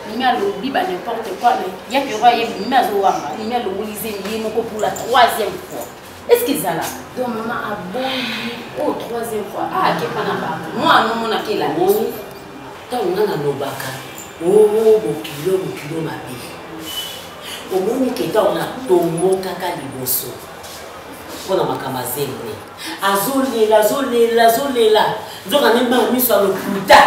mimi alobi ba n'importe quoi ya piro ayebi mimi azowanga mimi alongolize ye moko pour la 3e fois. Est-ce qu'ils allaient? Donc maman a boyi au 3e fois akepa na bango moi anomona ke la moni ntango nga nalobaka bokilo mabe omoni ke ntango natomokaka liboso mpona makambo azembe azolela nzoka nemba miso ya lokuta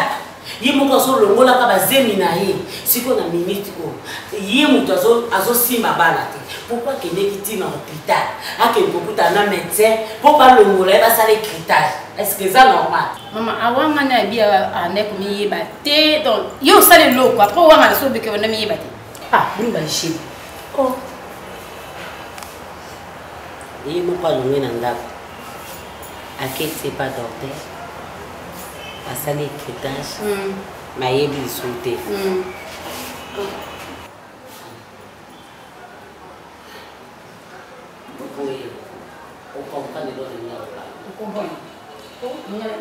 ye moko azolongolaka bazemi na ye sikoyo na miniti oyo ye moto azosimba bana te pourkui akendeki ntina hôpital akende kokutana na médecin mpo balongola ye basala écritage est-ce que eza normal mama awanga na bi andeko miyeba te donc ye osala eloko apres owanga naso obeke wana miyeba te boni balisheli ye moko alongwe na ndako aketi pa docteur asali écritage mayebi lisu te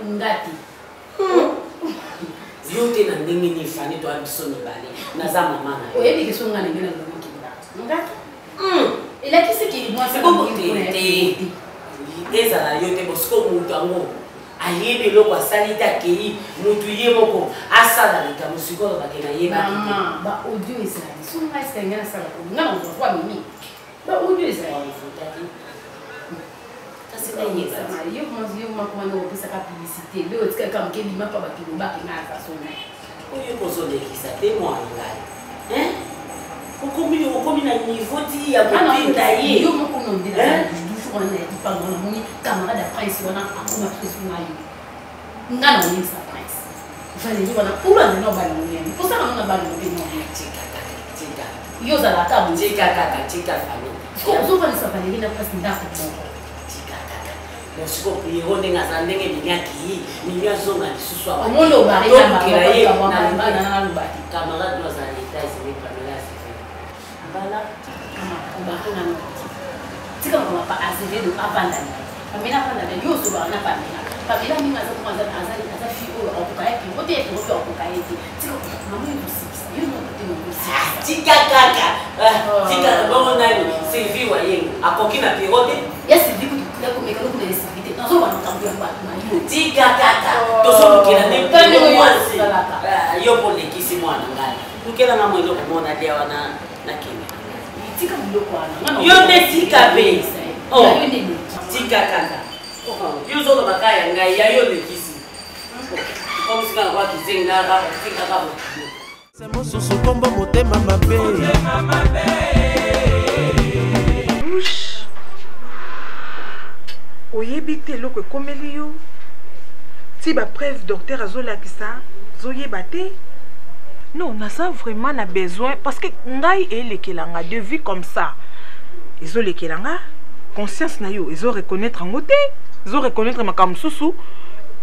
ngati yo te na ndenge nini fani toya biso mibale naza mama na oyebi ke so nga ndenge na lomaki ngati elakisiki mwasi ezala yo te bosiko moto yango ayebi eloko asali te akei motu ye moko asala likambo sikoyo bakena yebaki te baaudio ezali so nga esenge nasala nga na ozwa mimi baaudio ezali yo makomana opesaka publicité nde otikaka moke bima mpa bato lobaki nga aza sona oyo kozolekisa te mwana ngai okomi na niveau ti ya kobenda ye yo moko nondeladujour wana ya ipango namoni camarade ya prince wana akoma prince na yo nga na onimisa prince valeri wana ulanda na obali monene posaka nona bali mobeni yo ozalaka tika famille ozovanisa valeri na place ndako moko mosiko piro ndenge aza ndenge miniaki mini azonga lisusu omoni obarekela ye nalobaki camarade no aza na états-unis pamela bala obakona tika makamapa azevedo avandani pamela avandani yo osobaka na pamela mingi aza kuma aza fi oyo akoka ye piro te ye piro te akoka ye te tika mama ekosikisa yo nokote tika kaka tika bongo nani Sylvie wayengo akoki na pirote ya Sylvie kutukila komeka no kuna Sylvie nazo banakambu ya ba tika kaka tozolukela ne tani mwansi yo polekisi mwana ngani lukela na mwendo kumona dia wana na kini tika mloko wana yo ne tika be oh tika kaka yo zo bakaya ngai ya yo lekisi comme si quand on tika kaka c'est mon sous combo motema mabe oyebi te eloko ekomeli yo ti bapreuve docteur azolakisa zoyeba te non naza vraiment na besoin parce que ngai elekelanga de vie comme ça ezolekelanga conscience na yo ezoreconnaître yango te ezoreconnaître makambo mosusu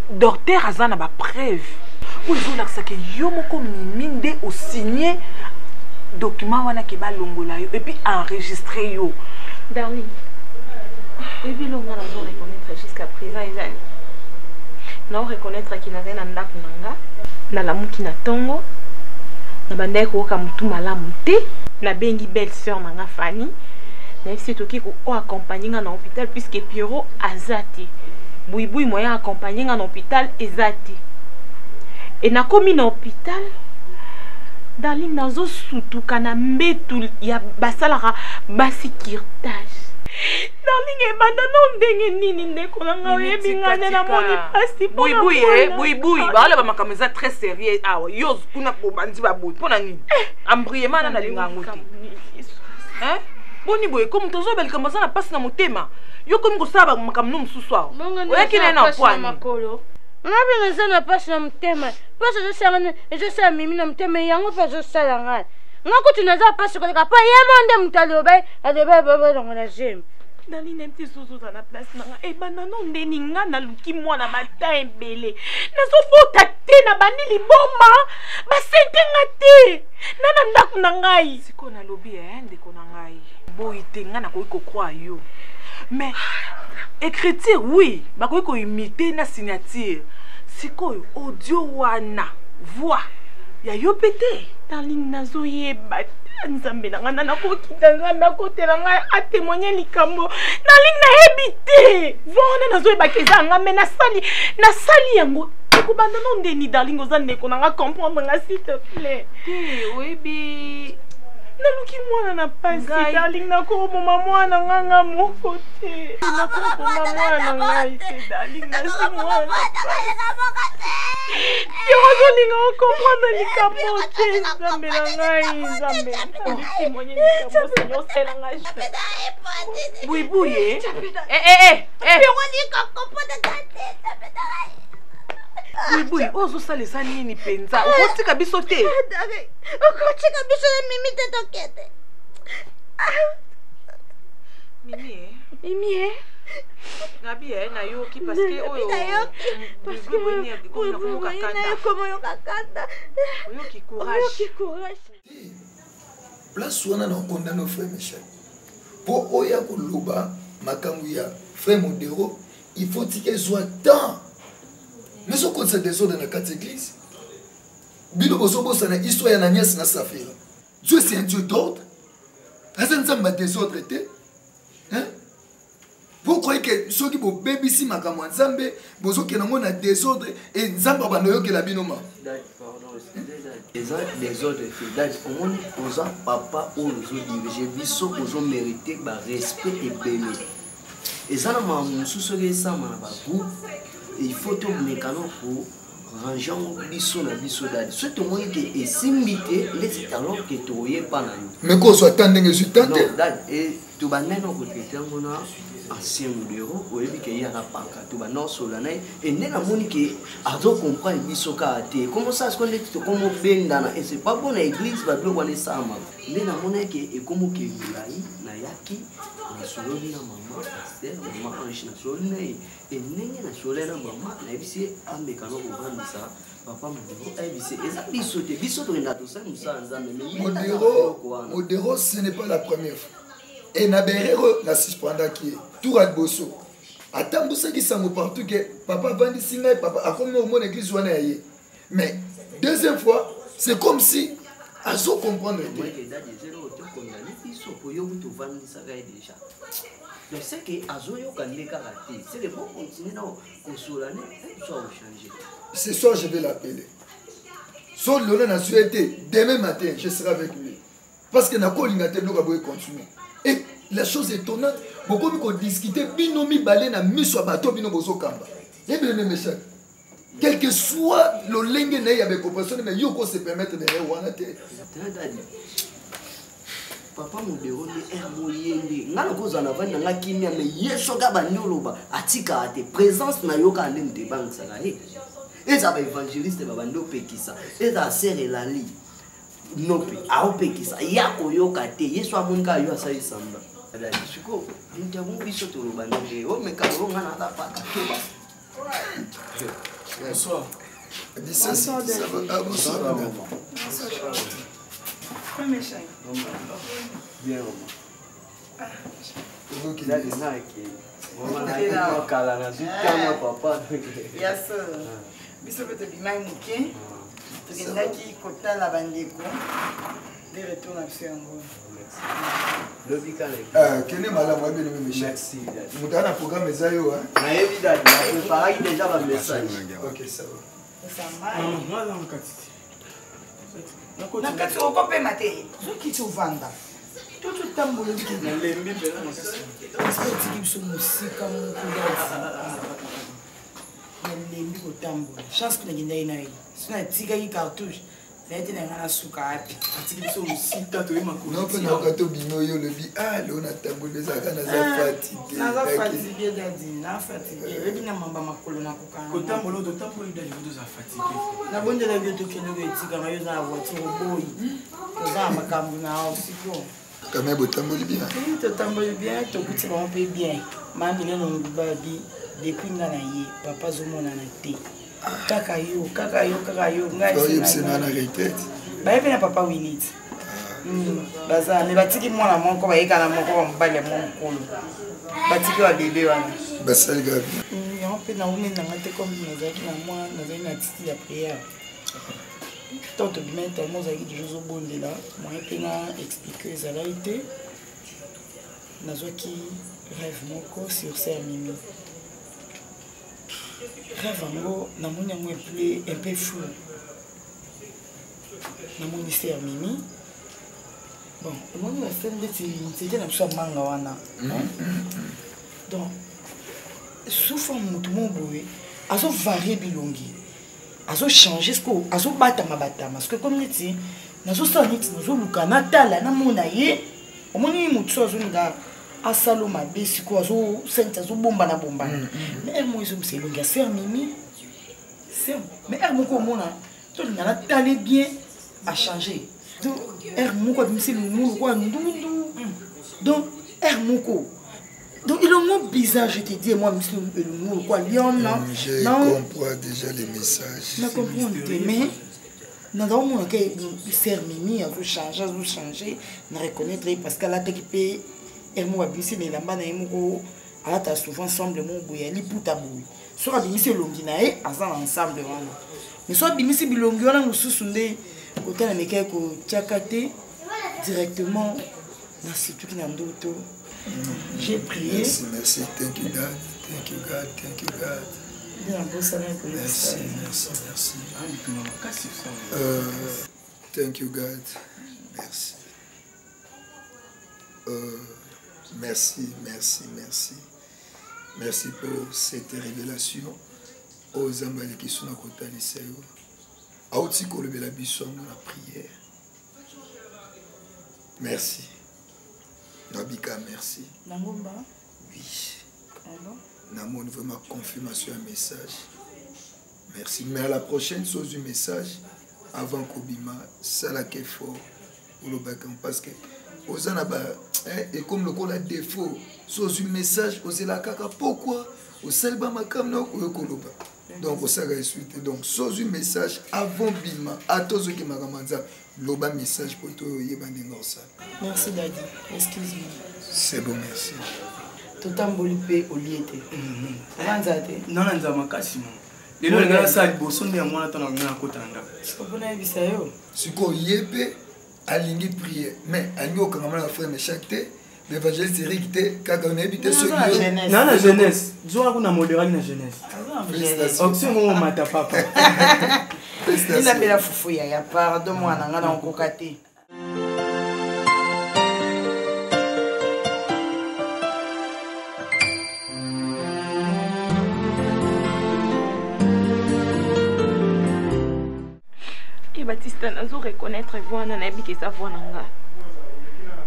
docteur aza na bapreuve oyo ezolakisaka yo moko mimi nde osigné document wana ke balongola yo et puis enregistré yo darling ebi longa nazo reconnaître jusqu'à présent ezali na reconnaître ki nazali na ndako nanga nalamuki na ntongo na bandaki koyoka motu malamu te nabengi belle sœur nanga Fanny nayebisi toki koaccompagne nga na hôpital puisque Pierrot aza te buibui moyen accompagne nga na hôpital eza te e nakomi na hôpital darling nazosutuka na mbetu ya basalaka basi kirtage darling ebanda no ndenge nini ndeko nanga oyebi nga nde namoni pasi buibui baola bamakambo eza très sérieux awa yo kuna kobandi baboti mpona nini embriema na nalinga yango te boni boye komi tozobelika aza na pasi na motema yo komi kosala bamakambo no mosusu awa oyaki naye na pwani ngabe naza na pasi na motema pasi ezosala mimi na motema yango mpe azosala ngai nga kutu naza pasi koleka mpo ye mo nde moto aloba ebabelongo na geme naline mti zozoza na place nanga ebanda no ndeni nga naluki mwana mata ebele nazofota te na bandi liboma basente nga te nana ndako na ngai sikoyo nalobi ndeko na ngai boyi te nga nakoki kokroa yo mais écriture oui bakoki koimite na signature sikoyo audio wana voix ya yo pe te darling nazoyeba nzambe na nga nakokita nzambe akotela ngai atémoigner likambo nalingi nayebi te vona nazoyebaka eza nga me nasali yango ekobanda no ndeni darling oza ndeko na nga comprendre nga s'il te plaît te oyebi naluki mwana na pasi darling nakoboma mwana nganga moko te nakoboma mwana ngai te darling nasi mwana yozolinga okomprendre likambo te nzambe na ngai nzambe naluki likambo senyo osala ngai buibuye buibuye ozosalisa nini mpenza okotika biso te okotika biso na mimi te tokete mimi Gabi na yoki parce que oyo oyoki courage place wana na condamné frère Michel pour oya koloba makambu ya frère Modero il faut que soit temps mais ce qu'on se désordre dans quatre églises bino bozobosa na histoire ya Nanias na Safira Dieu c'est un Dieu d'ordre azanza ma désordre te hein. Vous croyez que ceux qui vont bébé si ma camarade Zambé, vous avez un désordre et Zamba va nous la binoma. Les ordres au monde, aux papa ou aux dirigeants, ils ont mérité respect et béni. Et ça, il faut tout mécano pour ranger biso na biso dadi. Ce tout le monde qui est simité, les talents qui tournent pas na nous. Mais qu'on soit tant de résultats. Non, et tout le monde qui ancien Modero oyebi ke ya rapaka to ba non solanai et ne na moni ke azo comprendre bisoka te comment ça se connaît to comme benda na et c'est pas bon na église ba blo wana sama ne na moni ke e comme ke bulai na yaki na soloni na mama pasteur mama ange na soloni et nenge na solena mama na bisi ameka no kobandisa papa Modero ai bisi eza biso te biso to na to sa musa nzambe mais Modero ce n'est pas la première fois. Et Naberero la suspenda qui est tout à bosso. Attends, vous savez qui s'en partout que papa vandi singa papa a comme au mon église wana yé. Mais deuxième fois, c'est comme si azo comprendre je sais que Azoyo quand les karaté, c'est le bon continuer non consoler soit changer. Ce soir je vais l'appeler. Son Lola n'a souhaité demain matin je serai avec lui parce que na ko lingate no ka continuer. Et la chose étonnante, beaucoup qu'on discuter binomi balé na miso bato bino bozo kamba. Et bien mes chers, quel que soit le lingue na ya be compréhension mais yo ko se permettre de wana te. Papa modéro ni moyende ngalo koza na vanda nga kimia me yeso ka bandoloba atika ate présence na yo ka ndem de bank sala he eza ba évangéliste ba bando pekisa eza sere la li nope a pekisa yako yo ka te yeso amonika yo asa isamba ala disuko ntamu biso to lobande o me ka ro ngana ta paka keba bonsoir bonsoir bien biso pe tobimai moke tokendaki kotala bandeko de retour na biso yango kende malamu abino memecha moto ana programme eza yo nayebi dadi napreparaki déjà bamessage ok ça va na kati okopema te zokiti ovanda tototambola otiki biso mosika moko nalembi kotambola chance mpe nagendaki na ye so natikaki cartouche naye te nanga na suka api atiki biso mosika nope nakato bino oyo olobi leo natamboli ezalaka naza fatigué naza fatigué dadi na fatigué oyebi na mamba makolo nakokanakotambola ototamboli dadi oza fatigué nabondela bio tokendoko etikanga yo oza na voiture oboyi toza na makambo na osiko quand même botamboli bien totamboli bien tokuti bango mpe bien mamineno ngobabi depuis nga na ye papa azomonana te kaka yo ngaiyebisena na retraite bayebi na papa winit baza me batiki mwana moko bayekana moko bamobali ya mwa mokolo batiki babebe wana basali gabi yango mpe naumi nanga te comme nazalaki na mwa nazali na titi ya prière tant tobimai tellement ozalaki deja ozobondela moye mpe na explike ezalaki te nazwaki rêve moko sur ser mimi rêve yango namoni yango un peu flou namoni ser mimi bon omoni basali ndeti nzete na biso ya manga wana donc sufa motu mo boye azovarie bilongi azochange ceque azobatama batama ceque comme neti nazosala neti nazoluka natala namona ye omoni motu so azolinga asalo mabe sikoyo azosaniti azobombana bombana mais ere moko ezomisa elongi ya ser mimi mais ere moko omona tolinga natale bien achange donc ere moko abimisi lumu lokola ndundu donc ere moko donc il est moins bizarre, je te dis, moi, le quoi, Lyon, non. Je comprends déjà les messages. Je comprends, mais nous avons un ser mimi, à vous changer, nous reconnaître parce qu'elle a été qui elle m'a blessé les lambas, elle a souvent ensemble, mon bouillie, elle est pour tabou. Soit bimisi longinae, ensemble, mais soit bimisi bilongiola, nous sous-sondés, autant les mecs au tchakate, directement, dans ce truc qui n'a d'autre. J'ai prié. Merci, thank you God, thank you God, thank you God. Merci. Thank you God, merci. Merci pour cette révélation. Aux ambali qui sont à côté de Seigneur. Aouti ko lever la biso dans la prière. Merci. Nabika, merci. Nangomba? Oui. Namon vraiment confirmation un message. Merci. Mais à la prochaine chose du message, avant Kobima, ça là qui est fort. Parce que aux anaba, et comme le col a défaut, chose du message, aux la kaka pourquoi? Au selba makam no ou koloba. Donc au saga suite. Donc chose du message avant Bima, à tous ceux qui m'a demandé. Loba message pour toi ça. Merci Daddy, excuse-moi. C'est bon, merci. Totamboli pe oliete. Wanzate. Non nza makasi mo. Lelo ngala sa liboso nde mwana tana ngana kotanda. Sikopona bisayo. Siko yebe alingi prier mais alingi okangama na frère Meshak te l'évangéliste Eric te kaka on habite ceux qui na la jeunesse zoa kuna modéraki na jeunesse option ngo mata papa il a bela fufu ya pardon mwana ngana okoka te. Baptiste nazo reconnaître voix na nabi ke sa voix nanga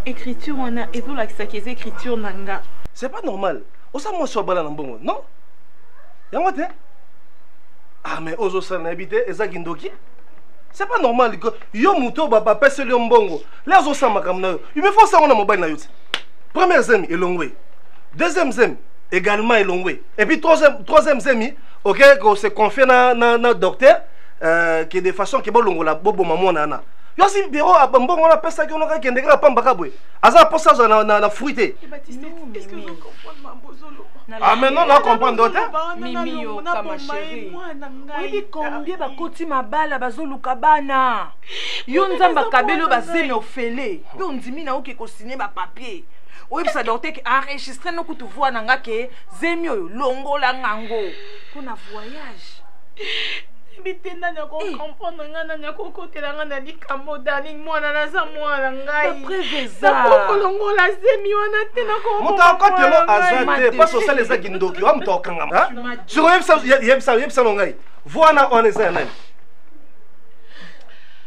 écriture wana ezo la ki écriture nanga c'est pas normal osa mo so bala na mbongo non yango te ah mais ozo sa na habité ezaki ndoki c'est pas normal que yo muto ba papa se le mbongo les ozo sa makam na yo il me faut ça on a mobile na yo première zemi elongwe deuxième zemi également elongwe et puis troisième zemi OK que se confie na docteur qui de façon que bolongo la bobo maman nana yo si bureau abambongo on a pesa que on a kende la pamba kabwe aza posa na fruité ah mais non on comprend d'autres mimi yo kama chérie oui combien ba koti mabala bazoluka bana yo nzamba kabelo bazeme ofele yo ndimi na oke ko signer ba papier oui ça doit être enregistré no kutu voix nanga ke zemi yo longola ngango kuna voyage bitenda na ko comprendre ngana na ko kotela ngana likamo darling mwana na za mwana ngai préveza ko longola zemi wana te na ko muta kotelo azate pas so les agindoki wa muta okanga sur yebsa no ngai voana on eza nani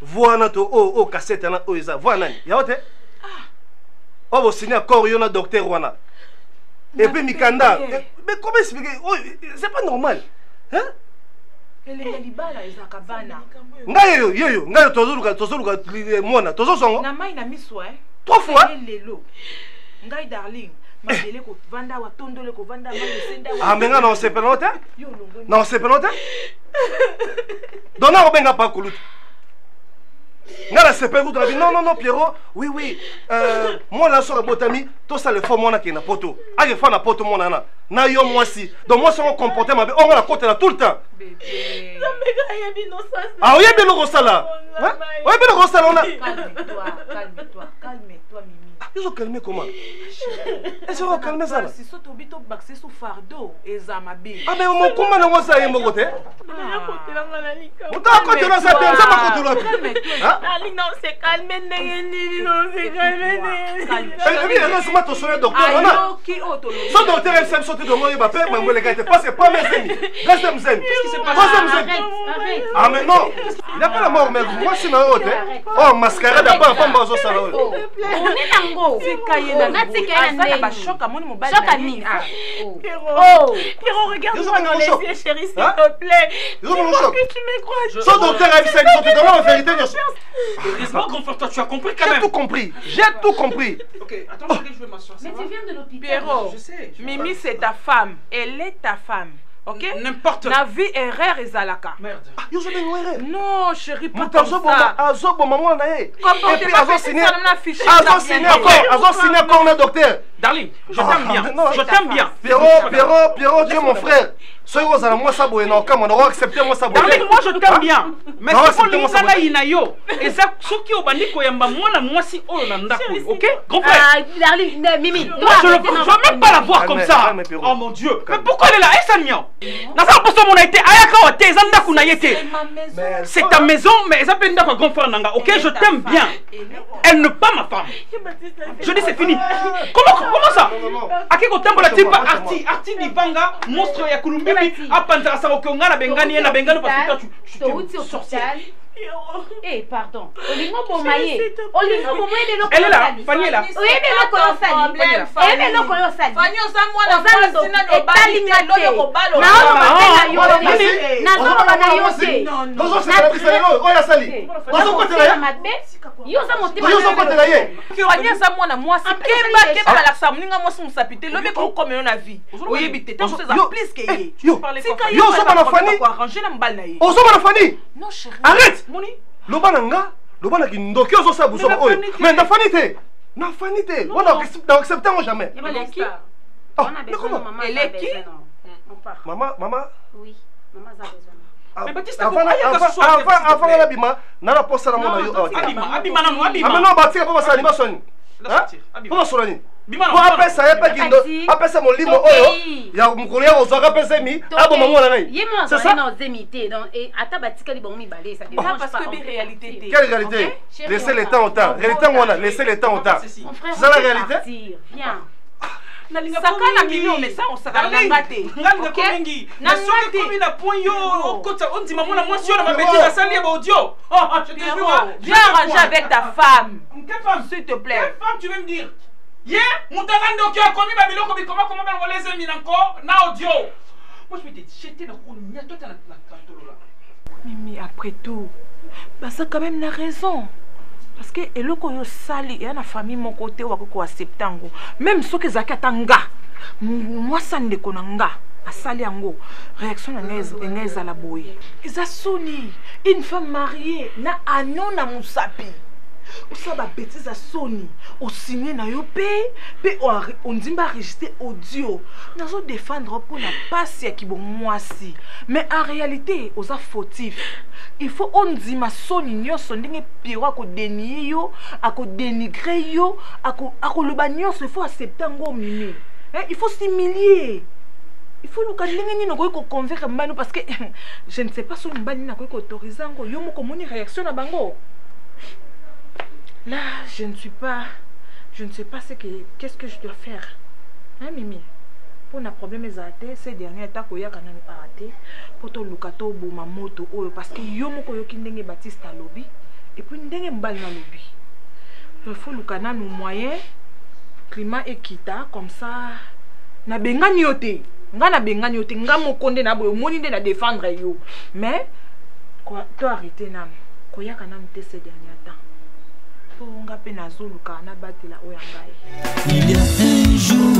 voana to o cassette na o eza voana nani yaote o bo signer accord yo na docteur wana et puis mikanda mais comment expliquer c'est pas normal hein. Ele libala ezaka bana. Ngayo tozoluka mona tozosongo. Na mai na miswa 3 fois. Lelo. Ngai darling, mabele ko vanda wa tondole ko vanda mai senda wa. Ah menga na sepenote? Na sepenote? Dona ko benga pa kulutu. Ngala sepenote non Pierrot. Oui. Moi la sora botami, to ça le fond mona ki na poto. Age fa na poto mona na. Na yo moi si. Donc moi son comporter mabe, on la côté là tout le temps. Ah oui, bien le rosala. Hein? Oui, bien le rosala on a. Calme-toi Mimi. Ils ont calmé comment? Est-ce qu'on calme ça là? Si so to bito baxé sous fardeau ezama bi. Ah mais mon comment na moi ça yembo côté? Muta côté là ça t'aime ça ma côté là. Hein? Ali non c'est calme ndenge non c'est calme. Eh bien laisse-moi te soigner docteur on qui auto. Son docteur elle s'aime sortir de moi il va faire mango les gars te passe pas mes amis. Reste mes amis. Qu'est-ce qui s'est passé? Arrête. Ah mais non. Il n'y a pas la mort mais moi c'est na haute. Oh mascarade pas bazo ça là. On est nango. C'est caillé na na ba choc à mon mobile. Choc à mine. Pierrot, regarde-moi dans les yeux, chérie, s'il te plaît. Dis-moi que tu me crois. Son docteur a dit ça, il te donne la vérité. Laisse-moi conforter, tu as compris quand même. J'ai tout compris. Ok, attends, je vais m'asseoir. Mais tu viens de l'hôpital. Pierrot, Mimi c'est ta femme. Elle est ta femme. Ok? N'importe. La vie erreur ezalaka. Merde. Yo je vais mourir. Non, chérie, pas comme ça. Azobo maman na ye. Et puis azo signé encore le docteur. Darling, je t'aime bien. Je t'aime bien. Pierrot, tu es mon frère. Soyez aux alentours, moi ça boue non comme on aura accepté moi ça boue. Darling, moi je t'aime bien. Mais c'est pour l'ingana inayo. Et ça soki obandi koyamba mwana mwasi oyo na ndako. OK? Grand frère. Darling, Mimi, moi je veux même pas la voir comme ça. Oh mon Dieu. Mais pourquoi elle est là? Elle s'en mien. Nasa poso mon a été ayaka wa te zanda kuna yete. C'est ta maison mais ça peut ndako grand frère nanga. OK, je t'aime bien. Elle ne pas ma femme. Je dis c'est fini. Comment ça? Akiko tambola tipa arti divanga monstre ya kulumbi apanza sa okonga na bengani na bengano parce que toi tu es sorcière. Eh pardon. Olingo bomaye. Olingo bomaye de Elle est là, Fanny est là. Oui, mais le colossal. Eh mais le colossal. Fanny osa mwana basi na no bali na lo ko balo. Na zo bana yote. Nozo c'est la prise là. Oya sali. Nozo côté là. Yoza motima. Yoza côté là. Fanny osa mwana mwasi keba la sa mninga mwasi musapite. Lobe ko comme na vie. Oyebite. Tant c'est ça plus que ye. Yo so bana Fanny. Ko arranger na mbal na ye. Ozo bana Fanny. Non chérie. Arrête. Loba nanga, loba ki ndoki ozo sa buso oyo. Mais na fanité. Na fanité. On a accepté jamais. Elle est qui? Oh, mais comment? Elle est qui? Maman. Oui, maman a besoin. Mais Baptiste, avant la bima, nana posa na mona yo. Abima na mo, abima. Ameno batika pa basa animation ni. Pour solani. Ko apesa ye pa kindo, apesa molimo oyo. Ya mukolo ya ozwa apesa mi, abo mamona nai. C'est ça. Non, zemité donc et ata batika li bon mi balé ça dérange pas. Parce que des réalités. Quelle réalité? Laissez le temps au temps. Réalité on a laissé le temps au temps. C'est ça la réalité? Viens. sakana million mais ça on sakana ngate nganga komingi na soki komi na point yo okota on dit maman moi sur ma bêtise à salir audio. Je te jure, viens arranger avec ta femme. Quelle femme s'il te plaît? Quelle femme tu veux me dire? Yeah, mutalando qui a commis ma biloko comment les amis encore na audio. Moi je vais te jeter dans le toi la là. Mais après tout, bah ça quand même n'a raison. Parce que et le koyo sali et na famille mon côté ou ko accepter ngo même ce que zakata nga moi ça ne konanga asali ngo réaction ngeza la boy eza soni une femme mariée na agnon na musapi osaba bêtise à soni au signer na yo pe on dit pas enregistrer audio nazo défendre pour na passe qui bon moi si mais en réalité osa fautif. Il faut on dit ma soni nyonso ndenge piro ako dénier yo ako dénigrer yo ako le bagnon il faut accepter ngo mimi il faut s'humilier. Il faut nous calmer ni ko convaincre mbano parce que je ne sais pas si mbani na ko autoriser ngo yo mo komoni réaction na bango. Là, je ne sais pas qu'est-ce que je dois faire. Hein, Mimi? Pour un problème exact, ces derniers temps qu'on y a quand même arrêté, pour tout le cateau boma moto parce que yo moko yo kindenge Baptiste à lobby et puis ndenge mbal na lobby. Il faut le canal nos moyens, climat équitable comme ça. Na bengani yote, nga na bengani yote, nga mokonde na boyo moni de na défendre yo. Mais quoi, toi arrêter nam, ko ya quand même ces derniers temps. Il y a un jour,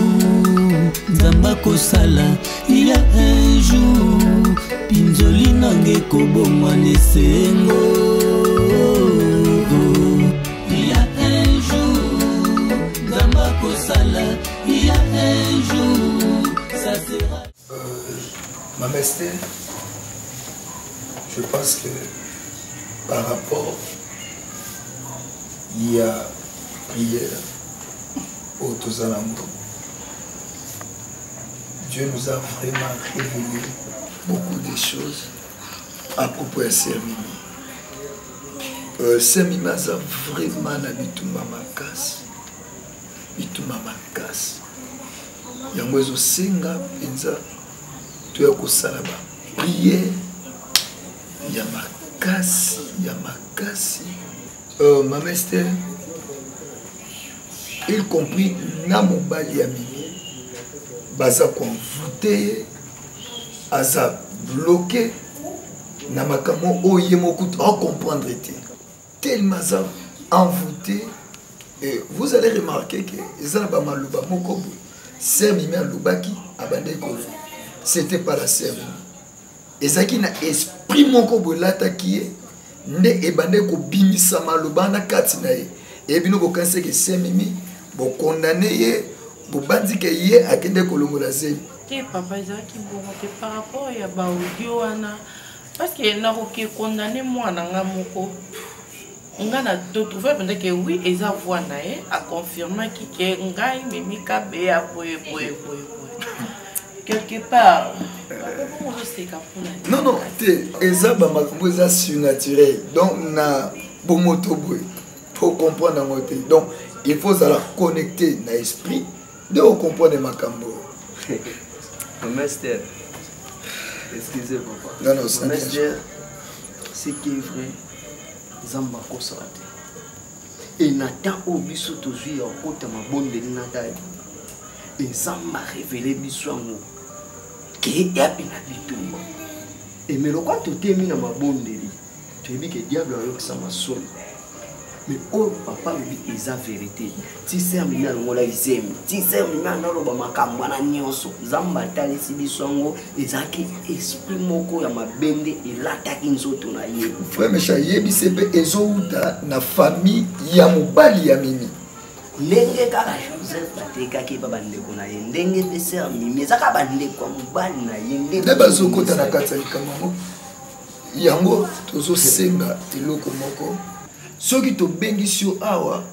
Zambako Sala, il y a un jour, Pinzoli Nange Kobo Manesengo. Il y a un jour, Zambako Sala, il y a un jour, ça sera. Ma Esther, je pense que par rapport il y a prière au Tozalambo. Dieu nous a vraiment révélé beaucoup de choses à propos de Sœur Mimi. Sœur Mimi a vraiment habitué ma casse. Bituma makasi. Yango ezo senga penza tu ya kosala ba prière ya makasi. Maman Esther, y compris na mobali ya Mimi, baza convoûté, aza bloqué, na makamo oye mokut en comprendre tellement aza envoûté. Et vous allez remarquer que ezala ba maluba moko Sœur Mimi alobaki abande ko. C'était pas la sœur Mimi. Ezaki na esprit moko bolata qui nde ebande ko bimisa maloba na kati na ye ebino ko kanse ke Sœur Mimi bo condamner ye bo bandi ke ye akende ko longola zeli ke papa ezaki bongo ke par rapport ya ba audio wana parce que na ko ke condamner mwana nga moko nga na to trouver pendant que oui eza voix na ye a confirmer ki ke ngai Mimi ka be ya boye quelque part. Non, eza ba makambo eza surnaturel. Donc na bomoto boy pour comprendre ngote. Donc il faut la connecter na esprit de comprendre makambo. Master. Excusez papa. Non, c'est Master. C'est qui est vrai. Zamba kosate. Et nata obiso tozui ya kota mabonde ni nata. Et Zamba révélé biso ngo. Qui est appelé à bitumba. Et mais le quoi tu t'es mis dans ma bonne délit. Tu as dit que le diable a eu que ça m'a sonné. Mais oh papa me dit la vérité. Si c'est un mineur on l'a isé. Si c'est un mineur on l'a makambana nyonso. Zamba tali si bisongo. Ezaki esprit moko ya mabende et l'attaque inzoto na ye. Frère Mecha yebi sepe ezouta na famille ya mobali ya Mimi. Ndenge kaka Joseph batekaki babandeko na ye ndenge pe Sœur Mimi ezaka bandeko mobali na ye nde bazokota na kati ya likambo yango tozosenga eloko moko soki tobengisi yo awa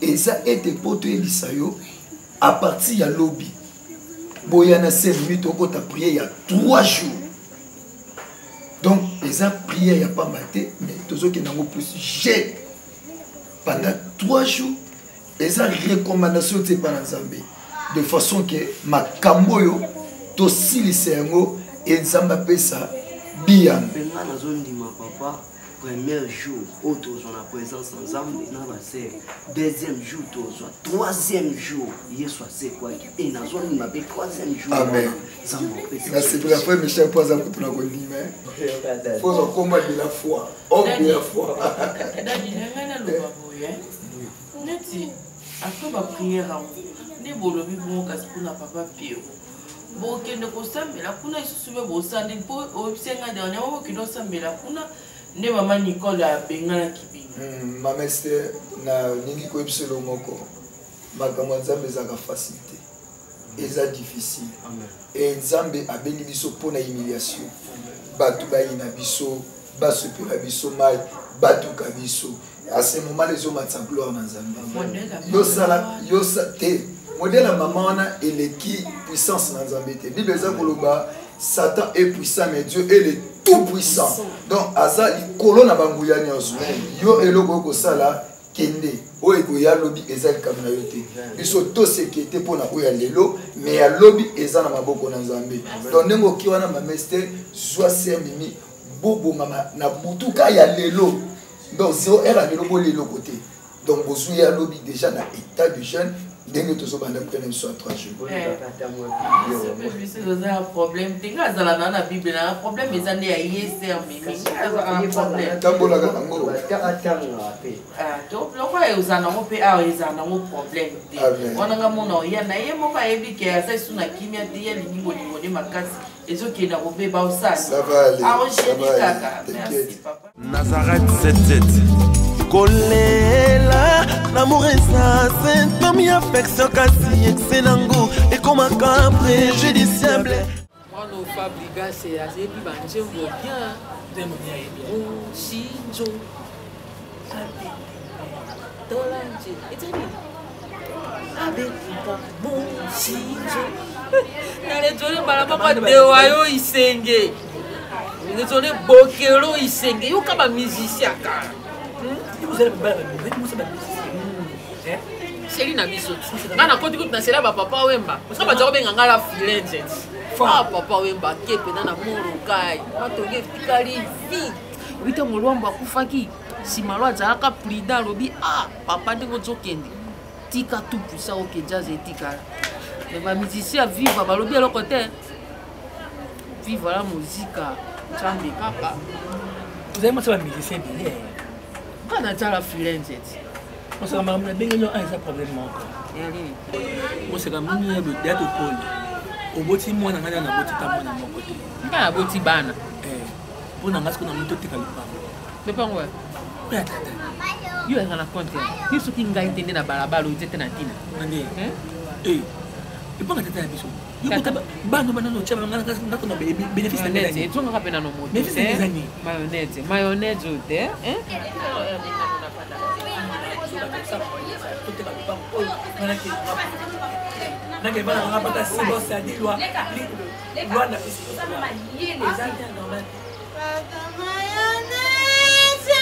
eza ete po toyebisa yo à partir ya lobi boya na 5 minutes okota prière ya 3 jours donc eza prière ya pas maté mais tozokenda yango plus jeûne pendant 3 jours eza recommandation te pa na Nzambe de façon que makambo yo tosilisa yango et Nzambe apesa biyanga benga nazondima papa premier jour où tu as la présence ensemble deuxième jour troisième jour Yesu c'est quoi et na zone ma troisième jour amen merci pour la foi mes chers pour exemple pour la condimé faut en combat de la foi homme de la foi neti après ma prière ne bolobi bon kasi pour na papa Pierre bokende kosambela kuna isusu be bosande mpo obisenga dernièrement bokende osambela kuna nde mama Nicole abengana kibinga mama Esther na ningi koyebisa lo moko makambo Nzambe ezaka facilité eza difficile et Nzambe abengi biso mpona humiliation bato bayina biso basopela biso mai batuka biso à ce moment les hommes ont gloire dans Nzambe yosa te modèle à maman wana eleki puissance dans Nzambe te Bible eza koloba Satan est puissant mais Dieu est le tout puissant donc aza likolo na banguya nyonso yo eloko ko sala kende o ekoya lobi eza likambo na yo te biso to sécurité pona oya lelo mais ya lobi eza na maboko na Nzambe donc nengo ki wana mamester soit c'est mimi bobo mama na butuka ya lelo donc zéro era lelo bo lelo côté donc bozu ya lobi déjà na état de jeune denge to so banda prendre soit 3 jours c'est un problème tinga zala na Bible na problème ezande ya yeser mimi ezaka problème tambola ka ngo donc loko ezana mo pe a ezana mo problème te onanga mona ya na ye mo ka ebi ke asa suna kimia te ya lingo de makasi ezokenda kobeba osali arrangez kaka merci papa Nazareth 77 kolela l'amour est ça c'est comme affection kasi excellent et comme un préjudiciable moi no fabrica c'est assez puis ben je vois bien de mon bien Shinjo abe Dolanje et tu abe bon Shinjo nale jole bala papa de wayo isenge nale jole bokero isenge yo kaba musicien ka vous allez pas chéri na biso ngana koti kuti na sela ba papa wemba parce ba jago benga ngala filenje fa papa wemba kepe na moro kai matonge fikali vi wita molwamba kufaki simalwa zaka prida lobi papa ndeko zokende tika tout puissant au jazz etika les ba musiciens vivre ba lobi eloko te vivre la musique chambe papa vous avez moi ça musicien bien kana tala filenje on se ramène à bien un ça problème encore on se ramène le date au pôle au boti moi na ngana na boti ta moi na mon côté ngana boti bana pour na ngasko na moto tika lupa mais pas ouais yo est na compte yo ce qui nga entendre na balabala o tete na tina nani et pas tete na biso yo bota bano bana no chama ngana ngako na bénéfice na ngana tu nga kapena no moto mayonnaise te nake bana nga pata sibo sa di loi loi na pisi les agents dans la mayonnaise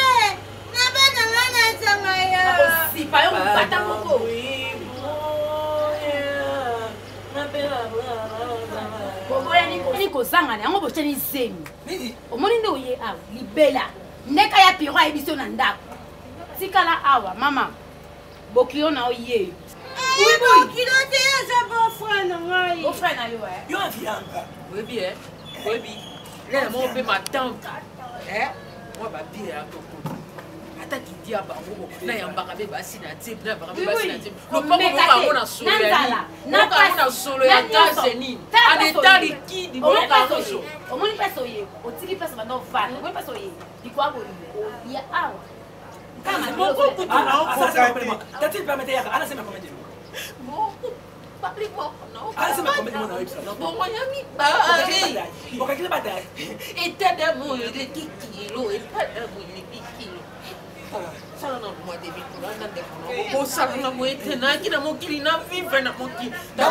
na bana ngana tsamaya si pa yo pata moko ni kozangana yango boteni zemi omoni nde oye awa libela ndeka ya piro ayebiso na ndako tikala awa mama bokilo na oye bokilo te aza bofrère na ngai bofrère na yo yo avianga webi webi lelo mo pe ma tante moi ba bien à toko ata kiti aba ngo na yambaka be basi na type na baka be basi na type lo poko ko mona solo ya na ka solo ya tazeni aneta likidi mo ka so omoni pesa oye otiki pesa ba no vana omoni pesa oye dikwa bo ya awa kama moko kutu ça c'est pas tati permettre ya ana sema comment dire bon pas plus bon non Ah, c'est ma commune, mon ami. Bon, moi, yami pas. Et t'as d'amour de 10 kilos, et pas d'amour de 10 kilos. Sala na moi début pour la tante pour sala na moi tena qui na mon qui na vivre na mon qui dans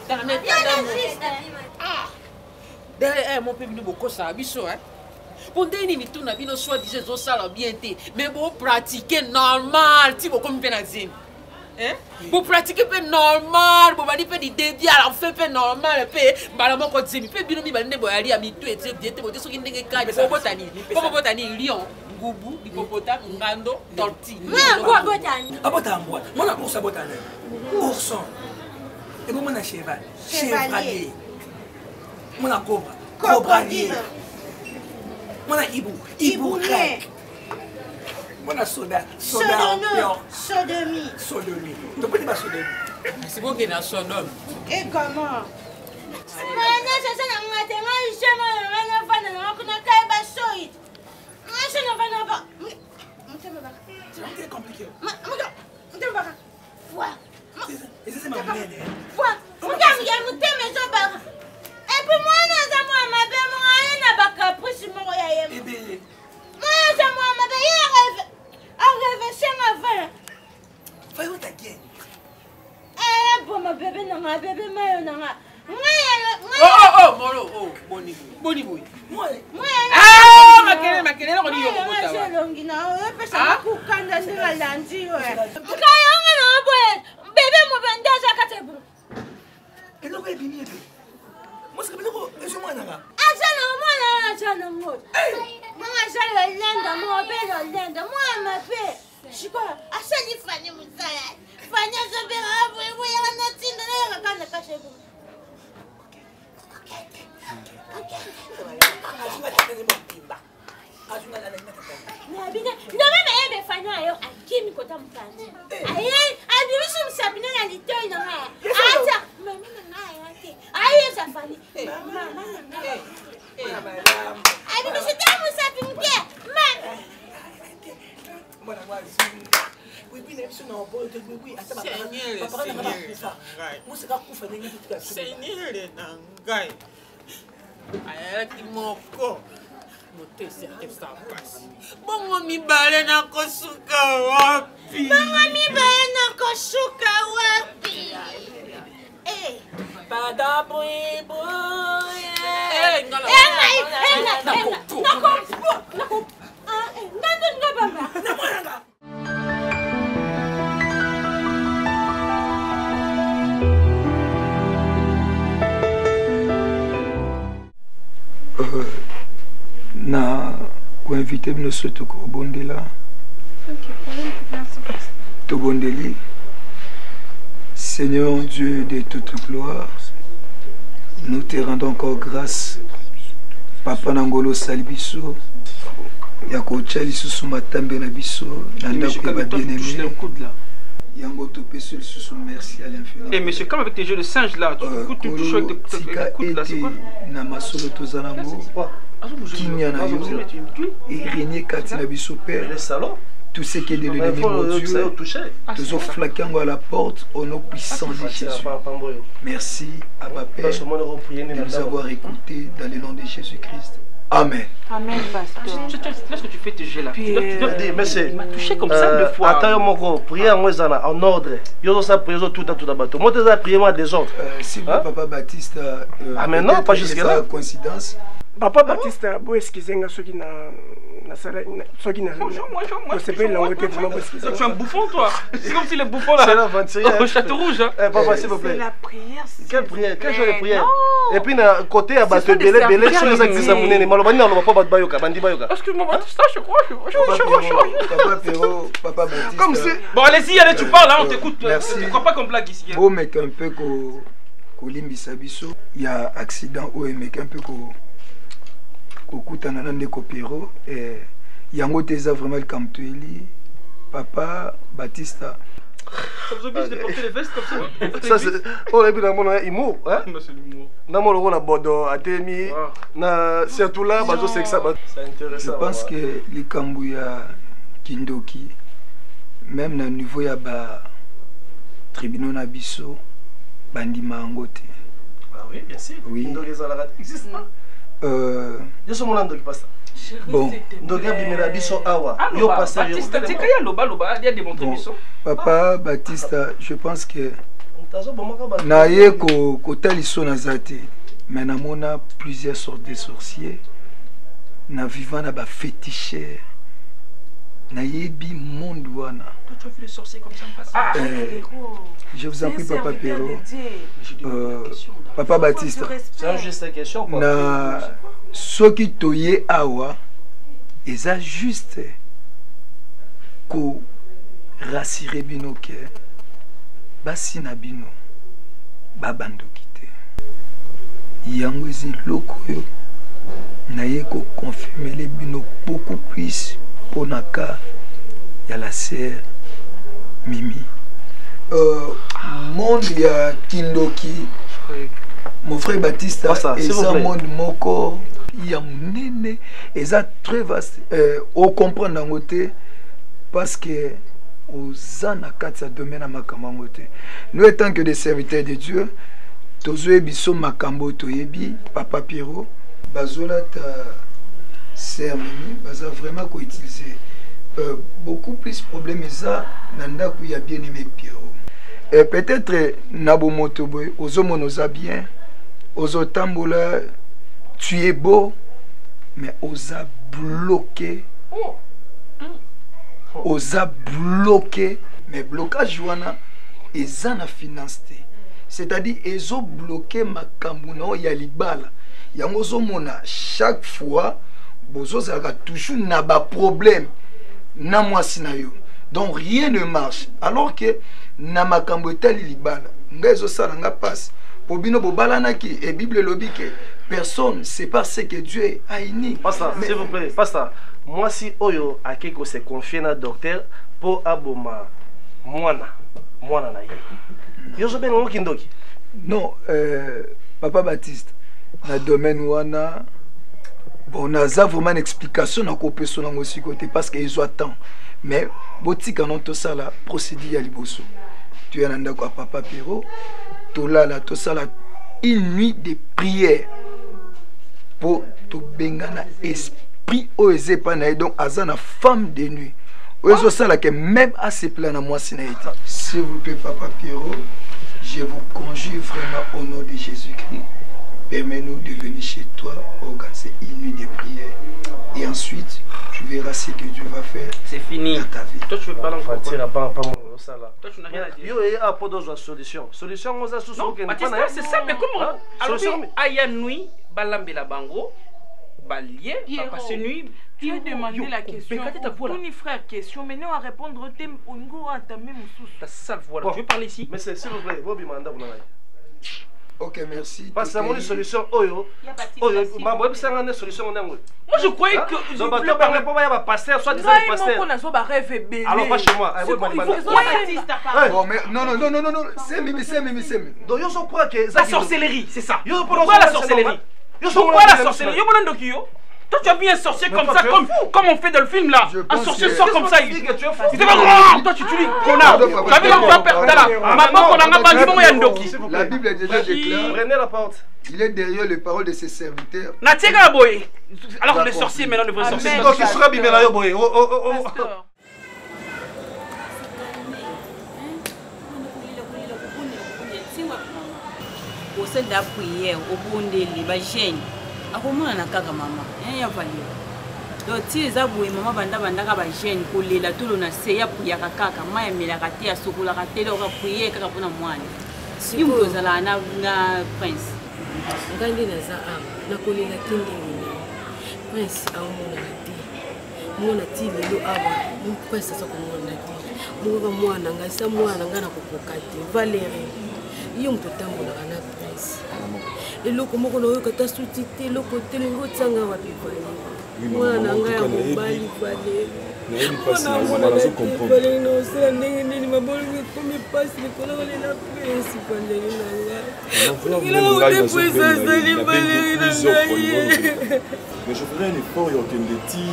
la même ah derrière mon peuple beaucoup ça biso hein pour deni ni tout na bino soit disait zo sala bien té mais bon pratiquer normal ti beaucoup me na zine hein pour pratiquer peu normal pour bali peu di dédié alors fait peu normal peu bala moko zimi peu bino mi bande boyali ami tout et bien té bote so ki ndenge ka po botani lion Goubou, hippopotame, ngando, tortille. Quoi botane? Ah botane moi. Moi na ours botane. Ourson. Et moi na cheval. Chevalier. Moi na cobra. Cobralier. Moi na hibou. Hibou grec. Moi na soda. Soda. Sodomie. Sodomie. Tu peux dire sodomie. C'est bon qu'il y a sodome. Et comment? Mana sasa na ngatenga ishema na fana na kuna kai basoit. Je ne vais pas. C'est compliqué. Et ça, c'est ma mère. Regarde, il y a mon thème et ça. Et puis moi, ma belle, moi, n'a pas caprice, moi, moi, ma belle, rêve, c'est ma femme. Fais où ta gueule? Eh, bon, ma bébé, non, ma bébé, ma Oh, Molo, oh, boni boy. Moi. Ah, makele na koni yoko bota. Moi, longi na, pesa kukanda ndira landi we. Kayonga na boy. Bébé mo bandaza katebu. Elo ko ebimi ebe. Moi c'est ko ezo mwana nga. Achana mwana, achana mwana. Mama sala lenda mo belo lenda. Moi ma pe. Shiko, asali fanya muzaya. Fanya zobera abo ebo ya na tinda na kana kashebu. No meme ebe fanya yo akimi kota mfanye. Aye, abibishi msabina na litoi na haya. Acha mama na haya yake. Aye safani. Mama na haya. Abibishi tamu sabinge. Mama. Bwana wazi. Oui, même si on a beau de oui, à ça va. Moi c'est pas kufa nyengi tout ça. Seigneur nangai. Ayaki moko. Mote c'est ça passe. Bongo mibale na kosuka wapi? Bongo mibale na kosuka wapi? Eh, pada boy boy. Ngala. Nako. Ah, ngando ngababa. Namwanga. Na kuinvite binoso tokobondela tobondeli Seigneur Dieu de toute gloire, nous te rendons encore grâce papa nangolo salibiso ya kotia lisusu matambe na biso na ndako ya bien-aimé yango topesa lisusu merci à l'infini. Eh monsieur, comme avec tes jeux de singe là, tu touches avec tes coudes là, c'est quoi? Na masolo tozanango kinya na yo et régner kati na biso père tout ce qui est de l'ennemi mon Dieu toujours flaquant à la porte au nom puissant de Jésus. Merci à ma Père de nous avoir écoutés dans le nom de Jésus-Christ. Amen. Amen, pasteur. Qu'est-ce que tu fais tes jeux là? Mais c'est. Il m'a touché comme ça deux fois. Attends, mon prière en ordre. Yo ça prière tout à bateau. Moi tu as prié moi des autres. Si papa Baptiste. Ah mais non, pas jusque là. Coïncidence. Papa Baptiste, vous excusez ceux qui tu es un bouffon toi. C'est comme si les bouffons là. C'est l'aventurier. Au château rouge. Papa s'il vous plaît. C'est la prière. Quelle prière? Quel genre de prière? Et puis à côté à bateau belé sur les actes amounés. Malobani on va pas battre bayoka, bandi bayoka. Excuse-moi Baptiste, je crois. Papa Péro, papa Baptiste. Comme si. Bon allez-y, allez tu parles là, on t'écoute. Tu crois pas qu'on blague ici? Bon mec un peu kolimbisa biso. Il y a accident ou mec un peu kokutana na ndeko Péro et yango teza vraiment kamtueli papa Baptista. Ça vous oblige de porter les vestes comme ça? Ça c'est oh et puis dans mon humour hein? Non c'est l'humour. Na mo loko na bodo atemi na surtout là bazo c'est que ça c'est intéressant. Je pense que les kambuya kindoki même na niveau ya ba tribunal na biso bandima yango te. Ah oui, bien sûr. Oui. Ndoki ezalaka existe pas. Yo so mona ndoki pasta. Bon. Ndoki abimela biso awa. Yo pasta yo. Batista tika ya loba ya démontrer biso. Papa Baptiste, je pense que naye kotaliso naza te, mais namona plusieurs sortes de sorciers na vivant na baféticheur nayebi monde wana. Toi tu as vu les sorciers comme ça en passant? Je vous en prie Papa Perrault, Papa Baptiste, c'est juste une question quoi. Na soki toye awa eza juste ko rassurer bino ke basi na bino babandoki te. Yango ezi loko yo naye ko confirmer bino beaucoup plus ponaka ya la sœur Mimi. Monde ya Kindoki, mon frère Baptiste, eza monde moko ya munene, eza très vaste. O comprendre nango te parce que aux anakati ya domaine ya makambo yango te. Nous étant que des serviteurs de Dieu, tozoyebi so makambo toyebi Papa Pierrot, bazolata sœur Mimi, baza vraiment ko utiliser beaucoup plus problème eza na ndako ya bien-aimé Pierrot. Et peut-être nabo motoboy ozomona oza bien, ozotambola, tu es beau, mais oza bloqué. Oza bloqué, mais blocage wana eza na finance te. C'est-à-dire ezo bloqué makambo na ya libala. Yango ozomona chaque fois bozo zaka toujours na ba problème na mwasi na yo. Donc rien ne marche. Alors que na makambo etali libala nga ezo sala nga passe po bino bobalana ki et Bible lobi que personne c'est parce que Dieu a uni. Pasteur, s'il vous plaît, pasteur, moi si oyo akeko se confier na docteur po aboma mwana na ye. Yo zo bengo kindoki. Non, Papa Baptiste, na domaine wana bon naza vraiment une explication na ko peso na ngosi côté parce que ils attend. Mais botika non to sala procédure ya liboso. Tu es nanda kwa Papa Pierrot, to sala une nuit de prière pour to bengana esprit osé pana donc azana femme de nuit. Ozo sala que même à ce plan na moi sinaïté. S'il vous plaît Papa Pierrot, je vous conjure vraiment au nom de Jésus-Christ. Permets-nous de venir chez toi organiser une nuit de prière. Et ensuite, tu verras ce que Dieu va faire. C'est fini. Dans ta vie. Toi, tu veux pas l'encore. Toi, tu n'as rien à dire. Yo, il y a pas d'autre solution. Solution, on a sous c'est ça, mais comment? Alors, Aya nuit, Balambela Bango, Balié, Papa c'est nuit. Tu as demandé la question. Mon frère, question. Maintenant, à répondre au thème, on va entamer mon sous. Ta sale voix là. Je veux parler ici. Mais c'est s'il vous plaît, Bobby Manda, vous n'avez. Ok, merci. Parce que une solution, oyo. Oyo, ma bonne une solution, on a. Moi, je croyais que. Donc, tu parles pas, il va passer, soit disant passer. Alors, pas chez moi. Non. C'est Mimi. Donc, yo, je crois que. La sorcellerie, c'est ça. Pourquoi la sorcellerie? Pourquoi la sorcellerie? Yo, mon Ndokio. Toi tu as vu un sorcier comme ça, comme on fait dans le film là. Un sorcier sort comme ça. Il te va grand. Toi tu dis connard. Tu as vu là, tu vas perdre là. Maman, on a pas dit bon Yandoki. La Bible déjà déclare. Prenez la porte. Il est derrière les paroles de ses serviteurs. Natiega boy. Alors les sorciers maintenant ne vrais sorciers. Donc il sera bimé là boy. Au sein de la prière, au bout de l'imagine. Akomona na kaka mama ya valio do ti ezabwe mama banda ka ba jeune kolela tolo na se ya priya kaka maya melaka te asokola ka te lo ka prier kaka pona mwana simbo zala na prince ngandi na za na kolela kindi prince aomona te mona ti lelo aba mu prince sa komona te mu mwana ngasa mwana ngana kokoka te Valérie yo mtotambola na prince eloko moko na oyo kata suti te eloko te lingo tsanga wapi vale mwana nga ya mobali vale na osala ndenge nini mabolongo ekomi pasi likolo kolela prince Valeri na nga otepoesa azali Valeri na ngai. Mais je ferai un effort et okende ti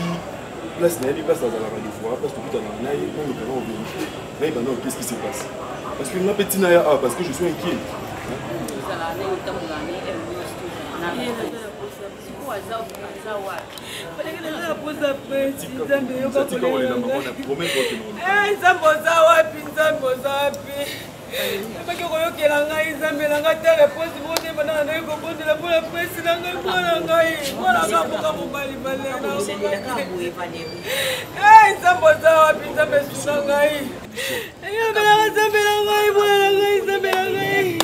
place nayebi place azalaka de fois place tokutana na ye on le comment vérifier na yeba non qu'est-ce qui se passe parce que nga petit na ya parce que je suis inquiet. Abaki koyokela ngai nzambe na ngai te réponse moko bana na ko bondela pour la presse na ngai mwana ngai mwana kaboka mobali balena nzambe oza wapi nzambe suna ngai eyobelaka nzambe na ngai mwana na ngai nzambe na ngai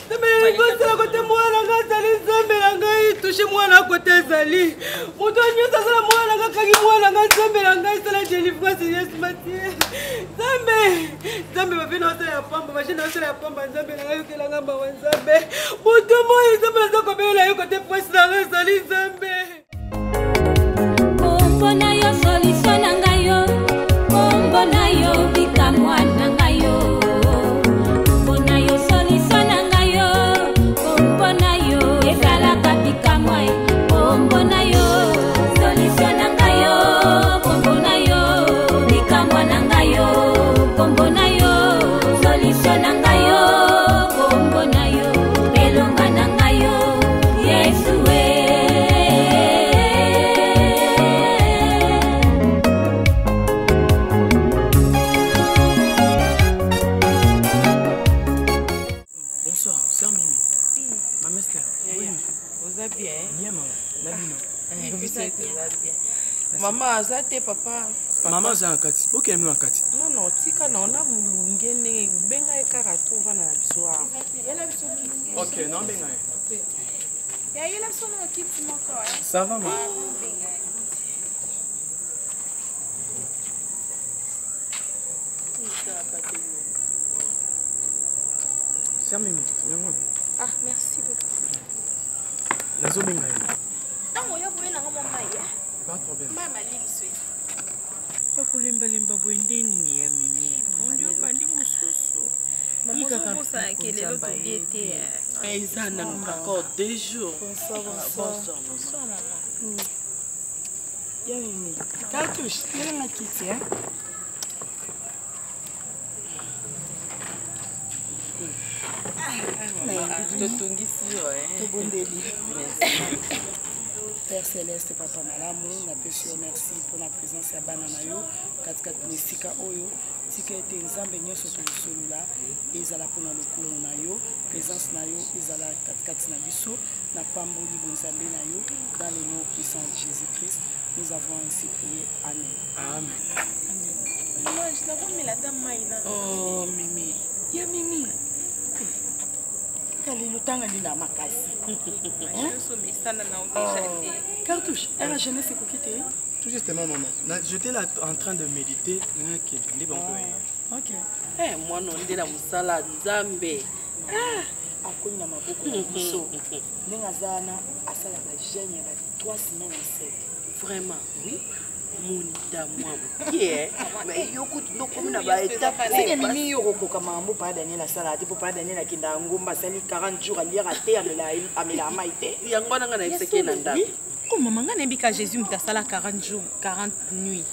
nzambe na ngai kosala kote mwana ngai azali nzambe na ngai touche mwana kote ezali moto nyonso asala mwana ngai kangi mwana ngai nzambe na ngai sala délivrance yesu matie nzambe nzambe bavina osala ya pamba mashine osala ya pamba nzambe na ngai yokelanga mawa nzambe moto moi nzambe naza kobela yo kote presse na ngai ezali nzambe kombo na yo solution na ngai yo kombo na yo bikamwa na ngai yo kombo na yo solution na ngai yo kombo na yo ezalaka bikamwa kombo na yo solution na ngai yo kombo na yo bikamwa na ngai yo kombo na yo solution na ngai yo kombo na yo elonga na ngai yo yesu Maman, aza te papa. Maman aza nakati. Okende mino nakati. Non non, tika na ona mulunge ndenge benga ekaka to vana na biso awa. Yela biso kiti. OK, non benga. Ya yela biso na kiti moko. Ça va maman. C'est Mimi. Ah, merci beaucoup. Nazo benga. Tango ya boye na ngoma maya. Pas de problème. Mama liliswe. Bakulembalemba bwende nini ya Mimi? Ndio bandi mususu. Maman bosa kelelo tobie te. Eza na encore 2 jours. Bonsoir. Bonsoir maman. Ya Mimi. Cartouche, nena na kiti hein. Père Céleste, Papa Malamu, napesi yo merci pour la présence ya bana na yo katikati na esika oyo tika ete nzambe nyonso tozolola ezala mpona lokumu na yo présence na yo ezala katikati na biso na pamboli bonzambe na yo dans le nom puissant de Jésus-Christ nous avons ainsi prié. Amen. Amen. Maman, je n'avais mis la dame maïna. Oh Mimi, ya Mimi. Le temps est là, makasi. Cartouche, elle a jeunesse c'est tout justement maman. J'étais là en train de méditer. OK. Eh moi non ndela musala nzambe. Akoni na maboko na biso. Nenga zana asala ba jeune ya 3 semaines en sec. Vraiment, oui. Monita moi. Yeah. Mais yoko comme na ba étape. C'est Mimi yoko kama mbo pa Daniel asala te pa Daniel akinda ngomba sali 40 jours ali raté amela maite. Yango na ngana exeke na ndako. Oh maman ngana mbika Jésus mutasala 40 jours, 40 nuits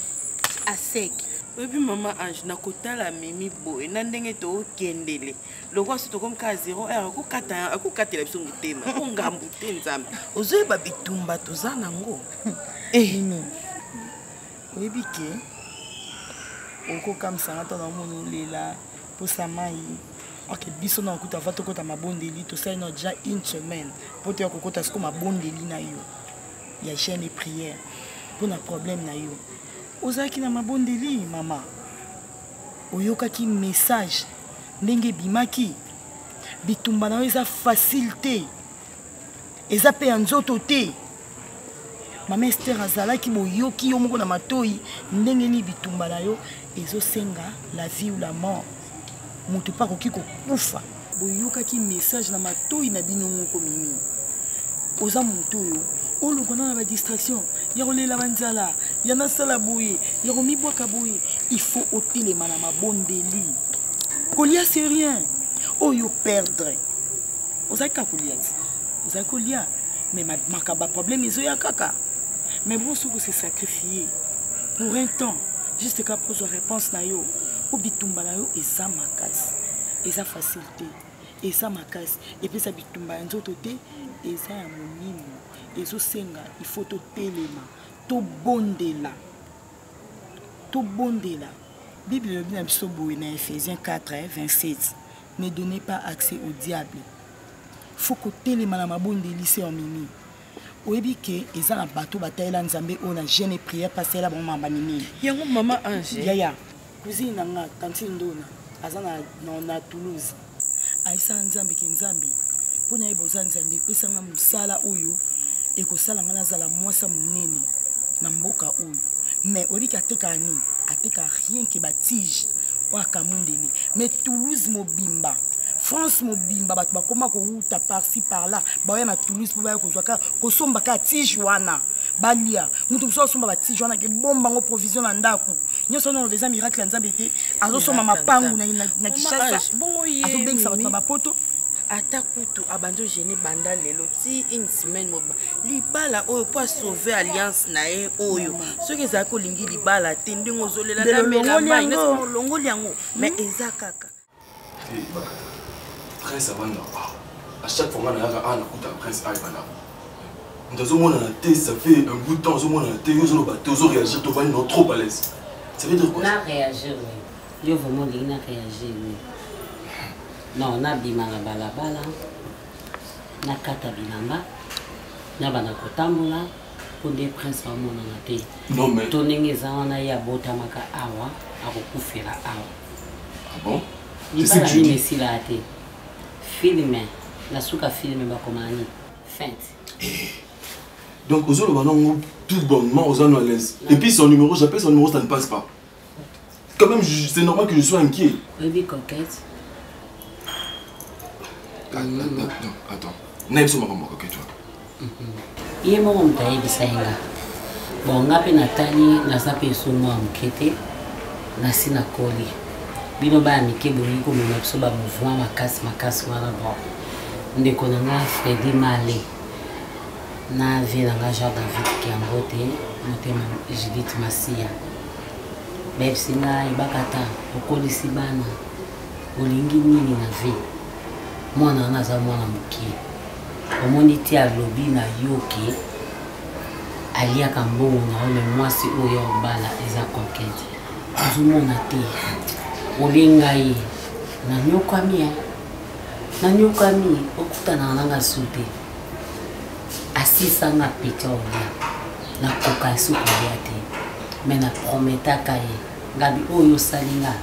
à sec. Oui maman Ange na kotala Mimi boy na ndenge to kendele. Lokwa sito comme ka 0 heure ko katela biso mutema. Ko ngambu te nzambe. Ozoyeba bitumba tozana ngo. Mimi. Oyebi ke okokamwisanga ntana mona olela mposa mai oke biso na okuta va tokota mabondeli tosali na déjà 1 semaine mpo toya kokota siko mabondeli na yo ya jeune et prière mpona problème na yo ozalaki na mabondeli mama oyokaki message ndenge ebimaki bitumba na yo eza facile te eza mpe ya nzoto te. Mama Esther azalaki boyoki yo moko na matoi ndenge ni bitumba na yo ezosenga la vie ou la mort. Mutu pa koki kokufa. Boyokaki message na matoi na bino moko Mimi. Oza mutu yo olokona na ba distraction ya kolela banzala ya nasala boye ya komibwaka boye il faut otelema na mabondeli. Kolia c'est rien. Oyo perdre. Ozaka kolia. Ozaka kolia mais makaba problème ezoya kaka. Mais bon, ce que c'est sacrifié pour un temps, juste qu'après la réponse na yo, au bitumba na yo, eza makas, eza facilité, eza makasi epesa bitumba ya nzoto te eza ya monimo ezosenga il faut totelema tobondela Bible elobi na biso boye na Ephésiens 4:27 ne donnez pas accès au diable faut kotelema na mabondelisi ya mimi oyebi ke eza na bato batalela nzambe oyo na jeûne et prière pasela bango mamba mingi yango mama Ange yaya cousine nanga tantine ndona aza na Toulouse aisa nzambe ke nzambe mpona yeboza nzambe epesanga mosala oyo ekosala nga nazala mwasa monene na mboka oyo mais oyebi ke ateka nini ateka rien ke batige oyo akamundeli mais Toulouse mobimba France mobimba bato bakoma kouta par-ci par-là baya na Toulouse po baya kozwaka kosomba ka tige wana balia mutu mosusu asomba batige wana ke bomba ngo provision na ndako nyonso nono des miracles ya nzambe te azosomba mapangu na Kinshasa azobengisa bato na bapoto ata kutu abandi ogene banda lelo ti une semaine moba libala oyo po asauve alliance na ye oyo soki ezalaki olingi libala te ndenge ozolela namela mai olongoli yango mais eza kaka Prince Avanda. À chaque fois, on a un Prince Avanda. Dans ce monde, ça fait un bout de temps, on a été, on réagir, on va trop à l'aise. Ça veut dire quoi? On a réagi, oui. Yo vraiment, on a réagi, oui. Non, on a bimanga balabala, on a kata bilanga, on a banakotambola, pour des princes à mon anaté. Non, mais. Tonengeza, on a ya botamaka awa, à recouffer awa. Ah bon? C'est ce que tu dis. Filme, la souka filme bakomani. Feinte. Donc aux autres, tout bonnement aux à l'aise. Et puis son numéro, j'appelle son numéro, ça ne passe pas. Quand même, c'est normal que je sois inquiet. Oui, coquette. Attends. N'est-ce pas moi coquette toi? Il est mon taille de Saïga. Bon, on a peine Nathalie, n'a pas pu se moi enquêter. N'a pas collé. Bino ba mike boyi ko mona biso ba mouvement makasi wana bon ndeko na Freddy Malé na vie na Jean David Kiambote motema Judith Masia bepsinga ibakata okolisi bana olingi nini na vie mwana na za mwana muki omoni ti alobi na yoke alia kambongo na ole mwasi oyo mbala eza conquête azumona te olingai na nyokami okutana nanga sute asisa na pita olia na koka suku ya te mais na prometa kaye ngabi oyo salinga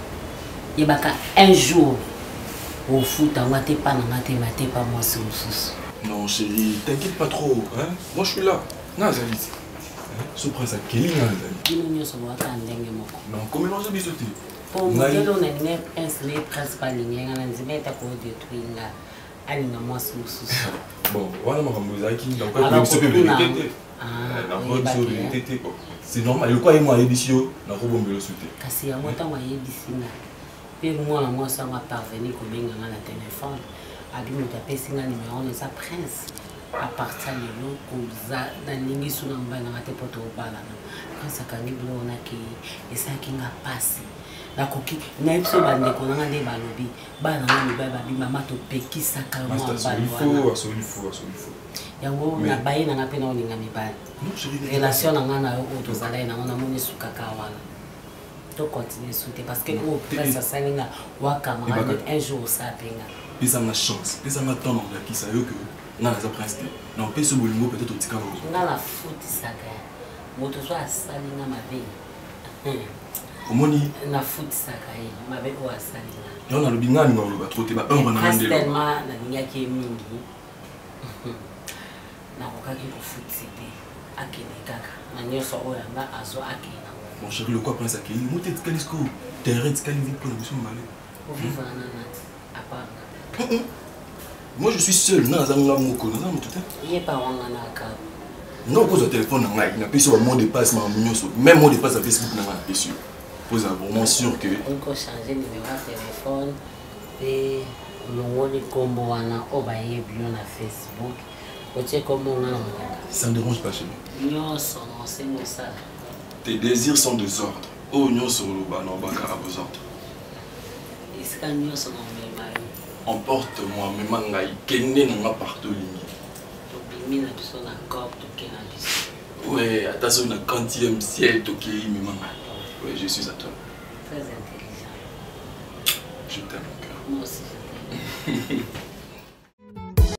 yebaka un jour au foot en te pas na te pas moi sous. Non chérie, t'inquiète pas trop hein. Moi je suis là. Nazali. Ce prince a Kelly Nazali. Non, comment mélanger bisoté? Pour moi, on a une principale ligne, on a une zébête à cause de tout. Allez, non, moi, sous. Bon, voilà, ma Mouzaki, donc, c'est normal. Le quoi est moi, édition, n'a pas bon vélocité. Kasi ya moi, moi, édition. Puis moi, ça m'a parvenu comme bien dans le téléphone. A dit, nous tapez un numéro, on est sa prince. À partir de l'eau, dans l'ingé sous l'emballage, on a été pour tout bas là. Quand ça a gagné, on a qui et ça qui a passé. La coquille, même si on a des balobi, babi, maman to peki ça calmement. Il faut. Yango na baye na ngapena olinga mibali. Relation na ngana yo to zala na ngana moni sukaka wana. To continuer souter parce que au presse ça linga wa camarade un jour ça penga. Puis on a chance, puis on a temps dans qui ça yo que na za prince. Non peut ce bolingo peut-être au tikalo. Na la foot saka. Moto so asalinga mabe. Omoni na foot saka ye mabe ko asalinga. Yo na lobinga ni ngolo ba trop te ba un bana ndelo. Tellement na linga ki mingi. Na kokaki ko foot site akene kaka. Na nyoso oya nga azo akena. Mon chéri le quoi prince akeli mo te tikalisco. Terre tikali vite pour la mission malé. Au vivre na à part. Moi je suis seul na za nga moko na za mutu te. Yé pa wanga na ka. Non pose le téléphone na ngai na pesi wa mot de passe ma nyoso. Même mot de passe à Facebook na nga pesi. Pose vraiment sûr que on peut changer numéro de téléphone et l'ongoli combo wana obaye bien na Facebook. Ça ne dérange pas chez nous. Non, c'est ça. Tes désirs sont des ordres. Oh, nous sommes le banon, bakara vos ordres. Est-ce que nous sommes en Emporte-moi, mais mangai, kenne n'a partout ligne. Ouais, attention, le 40e ciel, ok, mais mangai. Ouais, je suis à toi. Très intelligent. Je t'aime, mon cœur. Moi aussi, je t'aime.